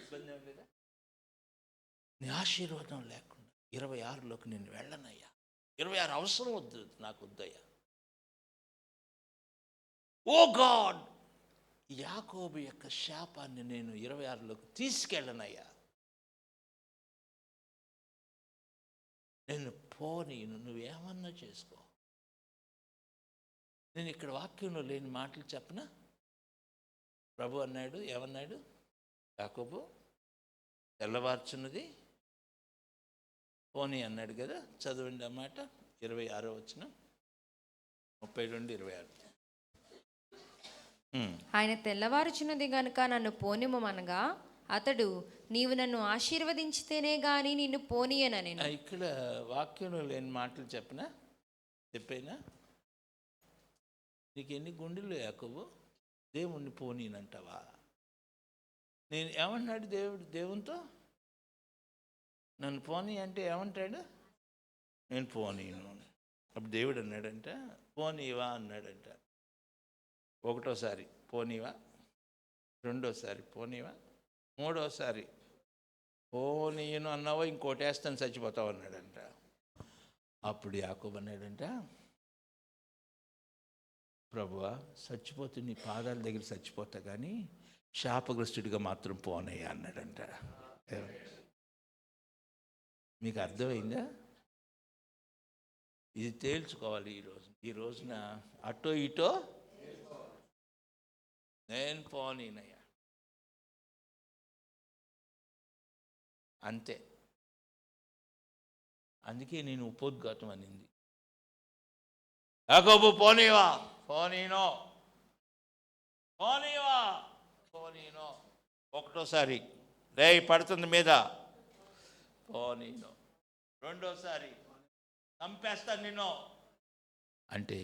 ఇబ్బంది ఏం లేదా? నీ ఆశీర్వాదం లేకుండా 26లోకి నేను వెళ్ళనయ్యా. 26 అవసరం వద్దు, నాకు వద్దయ్యా. ఓ గాడ్, యాకోబు యొక్క శాపాన్ని నేను 26లోకి తీసుకెళ్ళనయ్యా. నేను పోనీను, నువ్వేమన్నా చేసుకో. నేను ఇక్కడ వాక్యంలో లేని మాటలు చెప్పనా? ప్రభు అన్నాడు, ఏమన్నాడు? యాకోబు తెల్లవార్చున్నది పోనీ అన్నాడు కదా. చదవండి అన్నమాట. 26వ వచనం, 32-26. ఆయన తెల్లవారుచున్నది గనుక నన్ను పోనిమ్మనగా అతడు, నీవు నన్ను ఆశీర్వదించితేనే గాని నిన్ను పోనీయనెను. ఇక్కడ వాక్యంలో లేని మాటలు చెప్పైనా నీకు ఎన్ని గుండెలు యాకోబు? దేవుణ్ణి పోనీనంటావా? నేను ఏమన్నాడు దేవునితో? నన్ను పోనీ అంటే ఏమంటాడు? నేను పోనీను. అప్పుడు దేవుడు అన్నాడంట, పోనీవా అన్నాడంట. ఒకటోసారి పోనీవా, రెండోసారి పోనీవా, మూడోసారి పోనీను అన్నావో ఇంకోటి వేస్తాను చచ్చిపోతావు అన్నాడంట. అప్పుడు యాకోబు అన్నాడంట, ప్రభువా చచ్చిపోతే నీ పాదాల దగ్గర చచ్చిపోతా కానీ శాపగ్రస్తుడిగా మాత్రం పోనయ్యా అన్నాడంట. మీకు అర్థమైందా? ఇది తేల్చుకోవాలి ఈ రోజున అటో ఇటో నేను పోనీనయ్యా అంతే. అందుకే నేను ఉపోద్ఘాతం అనింది. యాకోబు పోనీవా, పోనీనో, పోనీవా, పోనీనో. ఒకటోసారి రేయ్ పడుతుంది మీద, పోనీనో. రెండోసారి చంపేస్తాను నిన్ను అంటే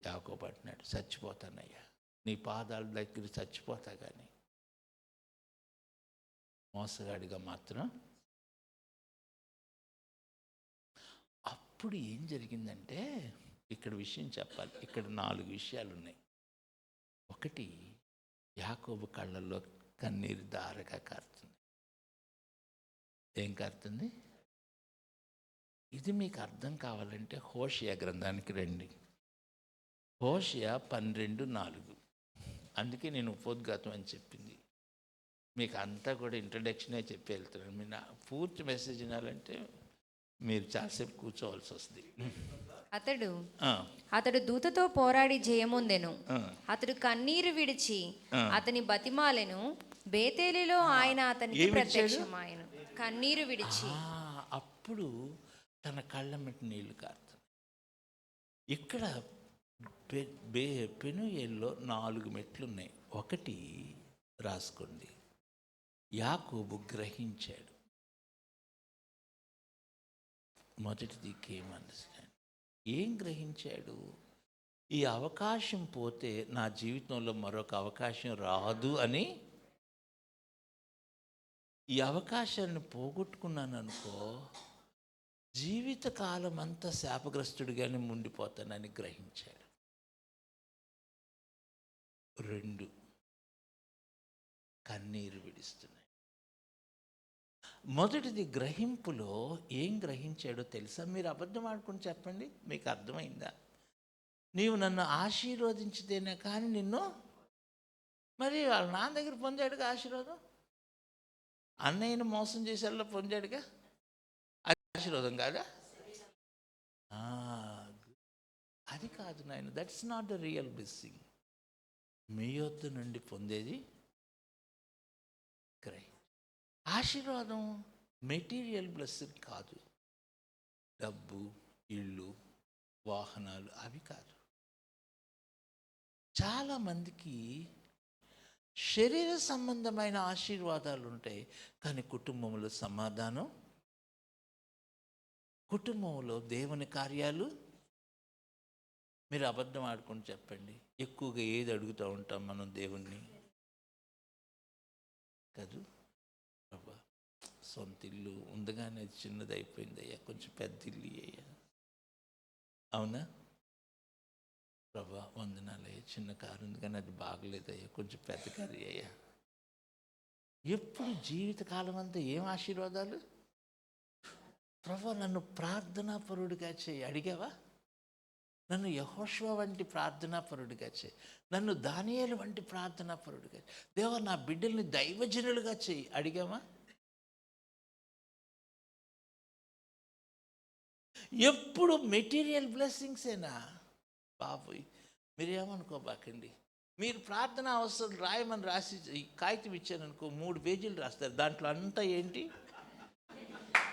యాకోబు అంటున్నాడు, చచ్చిపోతానయ్యా, నీ పాదాల దగ్గర చచ్చిపోతా కానీ మోసగాడిగా మాత్రం. అప్పుడు ఏం జరిగిందంటే, ఇక్కడ విషయం చెప్పాలి. ఇక్కడ 4 విషయాలు ఉన్నాయి. ఒకటి, యాకోబు కళ్ళల్లో కన్నీరు దారగా కారుతుంది. ఏం కారుతుంది? ఇది మీకు అర్థం కావాలంటే హోషేయ గ్రంథానికి రండి. హోషేయ 12:4. అందుకే నేను ఉపోద్ఘాతం అని చెప్పింది. మీకు అంతా కూడా ఇంట్రడక్షనే చెప్పి వెళ్తున్నాను. మీరు నా పూర్తి మెసేజ్ వినాలంటే మీరు చాలాసేపు కూర్చోవలసి వస్తుంది. అతడు దూతతో పోరాడి జయముందెను. అతడు కన్నీరు విడిచి అతని బతిమాలెను. బేతేలులో ఆయన అతనికి ప్రత్యక్షమాయెను. కన్నీరు విడిచి అప్పుడు తన కళ్ళ మెట్టి నీళ్లు కారుతుంది. ఇక్కడ పెనుయేల్లో 4 మెట్లు ఉన్నాయి. ఒకటి రాసుకోండి, యాకోబు గ్రహించాడు. మొదటిది కేమ్ అండర్స్టాండ్. ఏం గ్రహించాడు? ఈ అవకాశం పోతే నా జీవితంలో మరొక అవకాశం రాదు అని. ఈ అవకాశాన్ని పోగొట్టుకున్నాను అనుకో, జీవితకాలం అంతా శాపగ్రస్తుడిగానే ఉండిపోతానని గ్రహించాడు. 2, కన్నీరు విడుస్తున్నాయి. మొదటిది గ్రహింపులో ఏం గ్రహించాడో తెలుసా? మీరు అబద్ధం ఆడుకుని చెప్పండి, మీకు అర్థమైందా? నీవు నన్ను ఆశీర్వదించితేనే కానీ నిన్ను, మరి వాళ్ళ నాన్న దగ్గర పొందాడుగా ఆశీర్వాదం, అన్నయ్యను మోసం చేసేలా పొందాడుగా, అది ఆశీర్వాదం కాదా? అది కాదు నాయన, that's not the real blessing. మీ యొద్ద నుండి పొందేది ఆశీర్వాదం మెటీరియల్ బ్లెస్సింగ్ కాదు. డబ్బు, ఇళ్ళు, వాహనాలు అవి కాదు. చాలామందికి శరీర సంబంధమైన ఆశీర్వాదాలు ఉంటాయి, కానీ కుటుంబంలో సమాధానం, కుటుంబంలో దేవుని కార్యాలు. మీరు అబద్ధం ఆడుకొని చెప్పండి, ఎక్కువగా ఏది అడుగుతూ ఉంటాం మనం దేవుణ్ణి? కాదు, ప్రభా సొంత ఇల్లు ఉందగానే అది చిన్నది అయిపోయింది అయ్యా, కొంచెం పెద్ద ఇల్లు అయ్యా. అవునా? ప్రభా వందనాలయ్యా, చిన్న కారు ఉంది కానీ అది బాగలేదయ్యా, కొంచెం పెద్ద కారు అయ్యా. ఎప్పుడు జీవితకాలం అంతా ఏం ఆశీర్వాదాలు? ప్రభా నన్ను ప్రార్థనాపరుడిగా చేయి. అడిగావా? నన్ను యెహోషువ వంటి ప్రార్థనాపరుడిగా చేయి, నన్ను దానియేలు వంటి ప్రార్థనాపరుడిగా చేయి. దేవా నా బిడ్డల్ని దైవజనులుగా చేయి. అడిగావా? ఎప్పుడు మెటీరియల్ బ్లెస్సింగ్సేనా? బాబోయ్, మీరేమనుకోబాకండి. మీరు ప్రార్థన అవసరం రాయమని రాసి కాగితం ఇచ్చారనుకో, 3 పేజీలు రాస్తారు. దాంట్లో అంతా ఏంటి?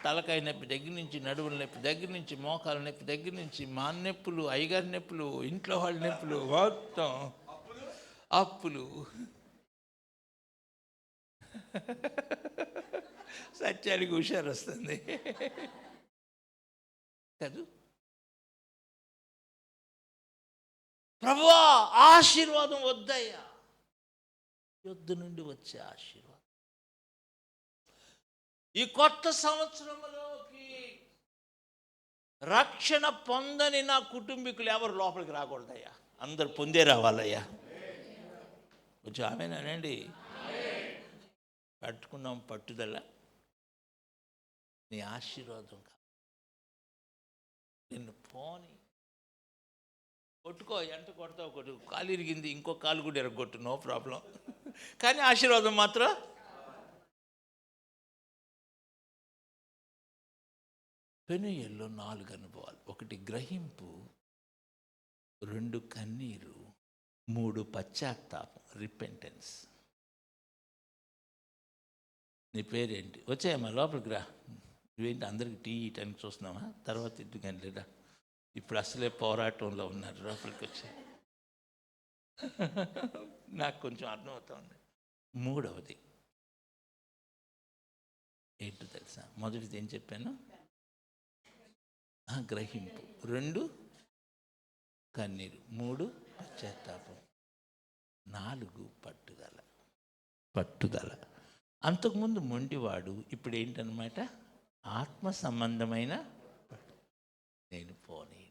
తలకాయ నొప్పి దగ్గర నుంచి, నడువుల నొప్పి దగ్గర నుంచి, మోకాల నొప్పి దగ్గర నుంచి, నొప్పులు, అయ్యగారి నొప్పులు, ఇంట్లో వాళ్ళ నొప్పులు, మొత్తం అప్పులు. సత్యానికి హుషారు వస్తుంది కాదు. ప్రభువా ఆశీర్వాదం వద్దయ్యా, యుద్ధ నుండి వచ్చే ఆశీర్వాదం. ఈ కొత్త సంవత్సరంలోకి రక్షణ పొందని నా కుటుంబీకులు ఎవరు లోపలికి రాకూడదయ్యా, అందరు పొందే రావాలయ్యా. కొంచెం ఆమెనండి. పట్టుకున్నాం పట్టుదల, నీ ఆశీర్వాదం కాదు. నిన్ను పోని కొట్టుకో, ఎంత కొడతావు కొట్టు, కాలు ఇరిగింది, ఇంకో కాలు కూడా ఎరగొట్టు, నో ప్రాబ్లం. కానీ ఆశీర్వాదం మాత్రం. పెనుయల్లో 4 అనుభవాలు: 1 గ్రహింపు, 2 కన్నీరు, 3 పశ్చాత్తాపం, రిపెంటెన్స్. నీ పేరేంటి? వచ్చాయమ్మా లోపలికి రా. నువ్వేంటి అందరికి టీ ఇయటానికి చూస్తున్నావా? తర్వాత ఇంటికి లేదా? ఇప్పుడు అసలే పోరాటంలో ఉన్నారు, లోపలికి వచ్చి. నాకు కొంచెం అర్థమవుతుంది. 3వది ఏంటో తెలుసా? మొదటిది ఏం చెప్పాను? గ్రహింపు, 2 కన్నీరు, 3 పశ్చాత్తాపం, 4 పట్టుదల. పట్టుదల. అంతకుముందు మొండివాడు, ఇప్పుడు ఏంటన్నమాట? ఆత్మ సంబంధమైన నేను పోనీ.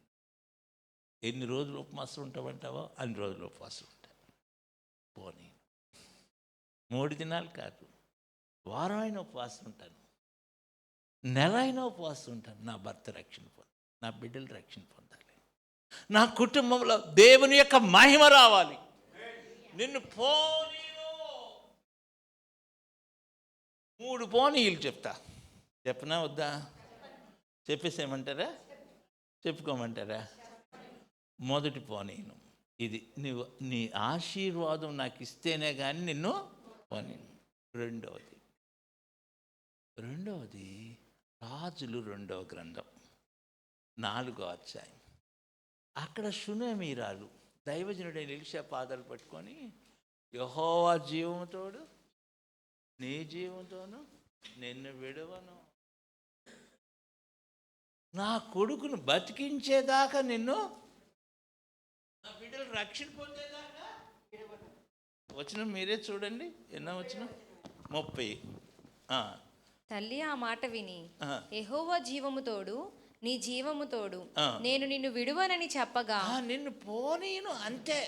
ఎన్ని రోజులు ఉపవాసం ఉంటావంటావో అన్ని రోజులు ఉపవాసం ఉంటా. పోనీ 3 దినాలు కాదు, వారం అయినా ఉపవాసం ఉంటాను, నెల అయినా ఉపవాసం ఉంటాను. నా భర్త రక్షణ పొందాలి, నా బిడ్డలు రక్షణ పొందాలి, నా కుటుంబంలో దేవుని యొక్క మహిమ రావాలి. నిన్ను పోనీను. 3 పోనీలు చెప్తా. చెప్పనా వద్దా? చెప్పేసేయమంటారా? చెప్పుకోమంటారా? మొదటి పోనీను ఇది, నువ్వు నీ ఆశీర్వాదం నాకు ఇస్తేనే కానీ నిన్ను పోనీను. రెండవది రాజులు 2వ గ్రంథం 4వ అధ్యాయం. అక్కడ షూనేమీరాలు దైవజనుడైన ఎలీషా పాదాలు పట్టుకొని, యెహోవా జీవముతోడు నీ జీవంతోను నిన్ను విడవను, నా కొడుకును బతికించేదాకా నిన్ను, నా బిడ్డలు రక్షణ పొందేదాకా విడవను. వచనం మీరే చూడండి, ఎన్నో వచనం? 30. తల్లి ఆ మాట విని, యెహోవా జీవము తోడు నీ జీవము తోడు నేను నిన్ను విడువనని చెప్పగా, నిన్ను పోనీను, అంతే.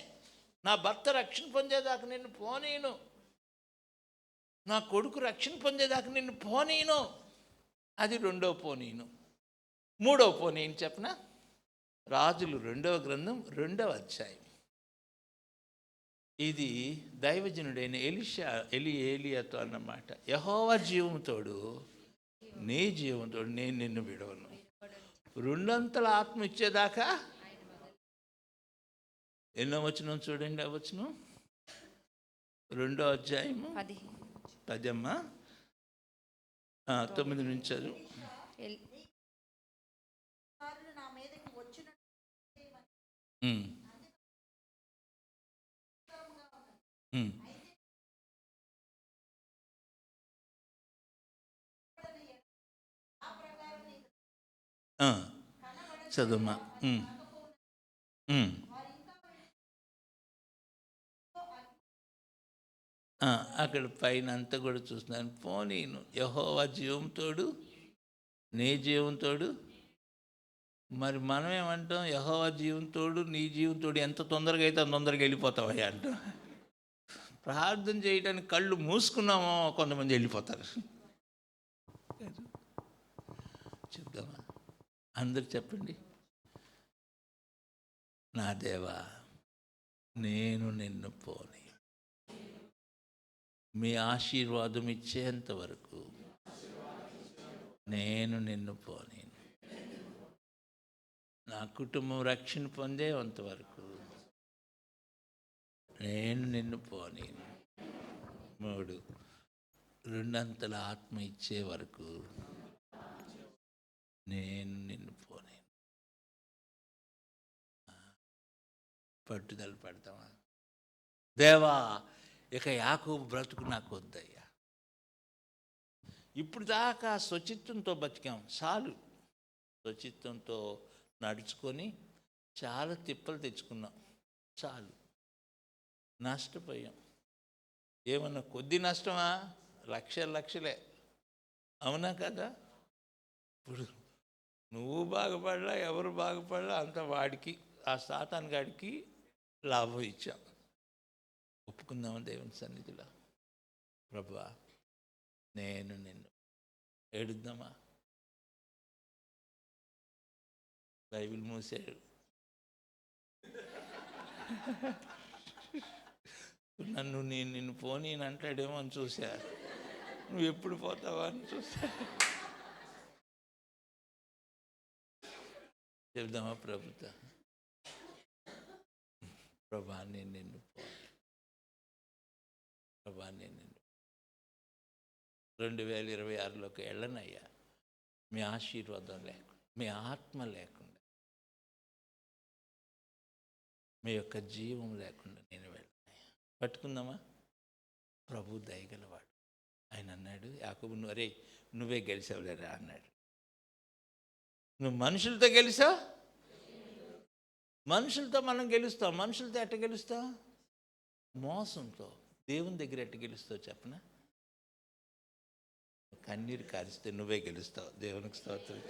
నా భర్త రక్షణ పొందేదాకా నిన్ను పోనీను, నా కొడుకు రక్షణ పొందేదాకా నిన్ను పోనీను. అది 2వ పోనీను. 3వ పోనీను చెప్పనా? రాజులు 2వ గ్రంథం 2వ అధ్యాయం. ఇది దైవజనుడైన ఏలియాతో అన్నమాట. యెహోవా జీవంతోడు నీ జీవంతోడు నేను నిన్ను విడవను, 2 ఆత్మ ఇచ్చేదాకా. ఎన్నో వచనం చూడండి, ఆ వచనం 2వ అధ్యాయము 10 అమ్మా, 9 నుంచి చదువు. ఉమ్. ఉమ్. ఆ, చదువుమా. ఉమ్. ఉమ్. అక్కడ పైన అంతా కూడా చూస్తున్నాను. పోనీ యెహోవా జీవం తోడు, నీ జీవం తోడు. మరి మనం ఏమంటాం? యెహోవా జీవం తోడు, నీ జీవం తోడు ఎంత తొందరగా అయితే అంత తొందరగా వెళ్ళిపోతావయ్యా అంటాం. ప్రార్థన చేయడానికి కళ్ళు మూసుకున్నామో కొంతమంది వెళ్ళిపోతారు. చెప్దామా? అందరు చెప్పండి. నా దేవా, నేను నిన్ను పోని మీ ఆశీర్వాదం ఇచ్చేంత వరకు నేను నిన్ను పోని. నా కుటుంబం రక్షణ పొందేంత వరకు నేను నిన్ను పోని. 3, రెండంతల ఆత్మ ఇచ్చే వరకు నేను నిన్ను పోని. పట్టుదల పడతామా? దేవా, ఇక యాకోబు బ్రతుకు నాకు వద్దయ్యా. ఇప్పుడు దాకా స్వచిత్తంతో బతికాం, చాలు. స్వచిత్తంతో నడుచుకొని చాలా తిప్పలు తెచ్చుకున్నాం, చాలు. నష్టపోయాం. ఏమన్నా కొద్ది నష్టమా? లక్షలే. అవునా కదా? ఇప్పుడు నువ్వు బాగుపడలా, ఎవరు బాగుపడలా, అంత వాడికి, ఆ సాతాను గాడికి లాభం ఇచ్చాం. ఒప్పుకుందామా దేవుని సన్నిధిలో? ప్రభువా, నేను నిన్ను. ఏడుద్దామా? బైబిల్ మూసాడు. నేను నిన్ను పోనీ అంటాడేమో అని చూసా. నువ్వు ఎప్పుడు పోతావా అని చూసా. చెప్దామా ప్రభుత్వ? ప్రభా, నేను నిన్ను పోనీ. ప్రభా, నేను నిన్ను 2026లోకి వెళ్ళనయ్యా. మీ ఆశీర్వాదం లేకుండా, మీ ఆత్మ లేకుండా, మీ యొక్క జీవం లేకుండా నేను వెళ్ళనయ్యా. పట్టుకుందామా? ప్రభు దయగలవాడు. ఆయన అన్నాడు, యాకోబు, నువ్వే గెలిచావులేరా అన్నాడు. నువ్వు మనుషులతో గెలిచావు. మనుషులతో మనం గెలుస్తాం. మనుషులతో ఎట్ట గెలుస్తాం? మోసంతో. దేవుని దగ్గర ఎట్ట గెలుస్తావు చెప్పనా? కన్నీరు కారిస్తే నువ్వే గెలుస్తావు. దేవునికి స్తోత్రం.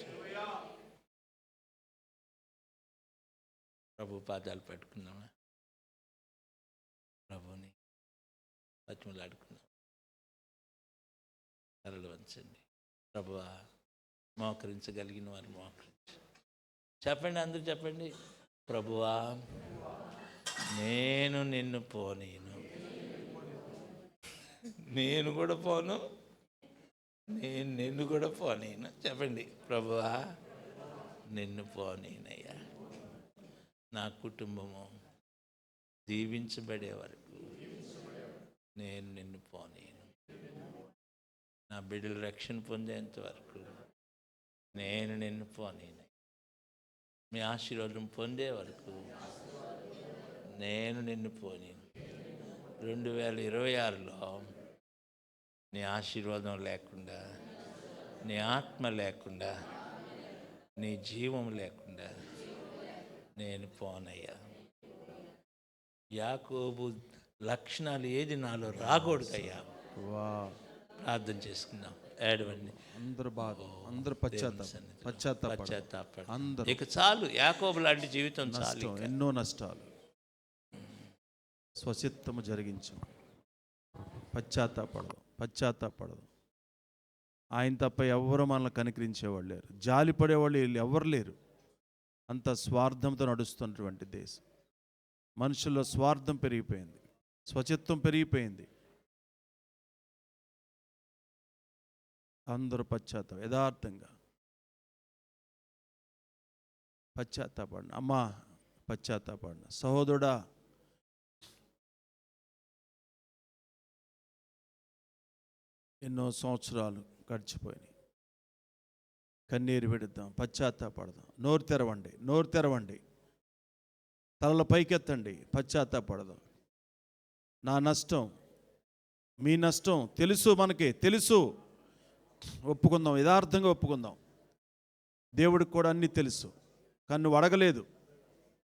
ప్రభు పాదాలు పట్టుకున్నామా? ప్రభుని బతిమలాడుకున్నాం. తలలు వంచండి. ప్రభువా, మోకరించగలిగిన వారు మోకరించి చెప్పండి. అందరూ చెప్పండి. ప్రభువా, నేను నిన్ను పోనీను. నేను కూడా పోను, నేను నిన్ను కూడా పోనీను. చెప్పండి. ప్రభువా, నిన్ను పోనీనయ్యా. నా కుటుంబము దీవించబడే వరకు నేను నిన్ను పోనీను. నా బిడ్డలు రక్షణ పొందేంత వరకు నేను నిన్ను పోనీను. మీ ఆశీర్వాదం పొందే వరకు నేను నిన్ను పోనీను. 2026లో నీ ఆశీర్వాదం లేకుండా, నీ ఆత్మ లేకుండా, నీ జీవం లేకుండా నేను పోనయ్యా. యాకోబు లక్షణాలు ఏది నాలో రాకూడదయ్యా. ప్రార్థన చేసుకుందాం. ఏడవండి అందరూ బాగా, అందరూ పశ్చాత్తాపడు. అందరూ ఇక చాలు. యాకోబు లాంటి జీవితం చాలు. ఎన్నో నష్టాలు, స్వచిత్తము జరిగించు. పశ్చాత్తాపడదు. ఆయన తప్ప ఎవరు మనల్ని కనికరించేవాళ్ళు లేరు, జాలిపడేవాళ్ళు ఎవరు లేరు. అంత స్వార్థంతో నడుస్తున్నటువంటి దేశం. మనుషుల్లో స్వార్థం పెరిగిపోయింది, స్వచిత్తం పెరిగిపోయింది. అందరూ యథార్థంగా పశ్చాత్తాపడిన అమ్మా, పశ్చాత్తాపడిన సహోదరుడా, ఎన్నో సంవత్సరాలు గడిచిపోయినాయి. కన్నీరు పెడదాం, పశ్చాత్తాపడదాం. నోరు తెరవండి. తలల పైకెత్తండి. పశ్చాత్తాపడదాం. నా నష్టం, మీ నష్టం తెలుసు, మనకి తెలుసు. ఒప్పుకుందాం, యథార్థంగా ఒప్పుకుందాం. దేవుడికి కూడా అన్నీ తెలుసు, కానీ నువ్వు అడగలేదు,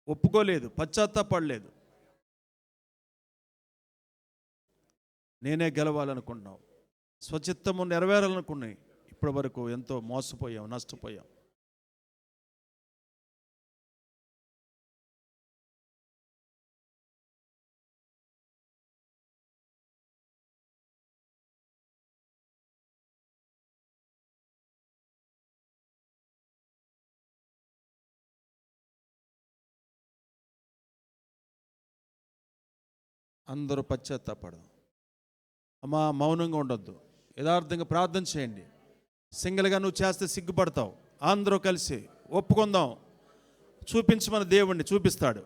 ఒప్పుకోలేదు, పశ్చాత్తాపడలేదు. నేనే గెలవాలనుకుంటున్నావు, స్వచిత్తము నెరవేరాలనుకున్నాయి. ఇప్పటి వరకు ఎంతో మోసపోయాం, నష్టపోయాం. అందరూ పశ్చాత్తాపడదాం. అమ్మా, మౌనంగా ఉండొద్దు, యథార్థంగా ప్రార్థన చేయండి. సింగిల్గా నువ్వు చేస్తే సిగ్గుపడతావు. అందరూ కలిసి ఒప్పుకుందాం. చూపించమని దేవుణ్ణి చూపిస్తాడు.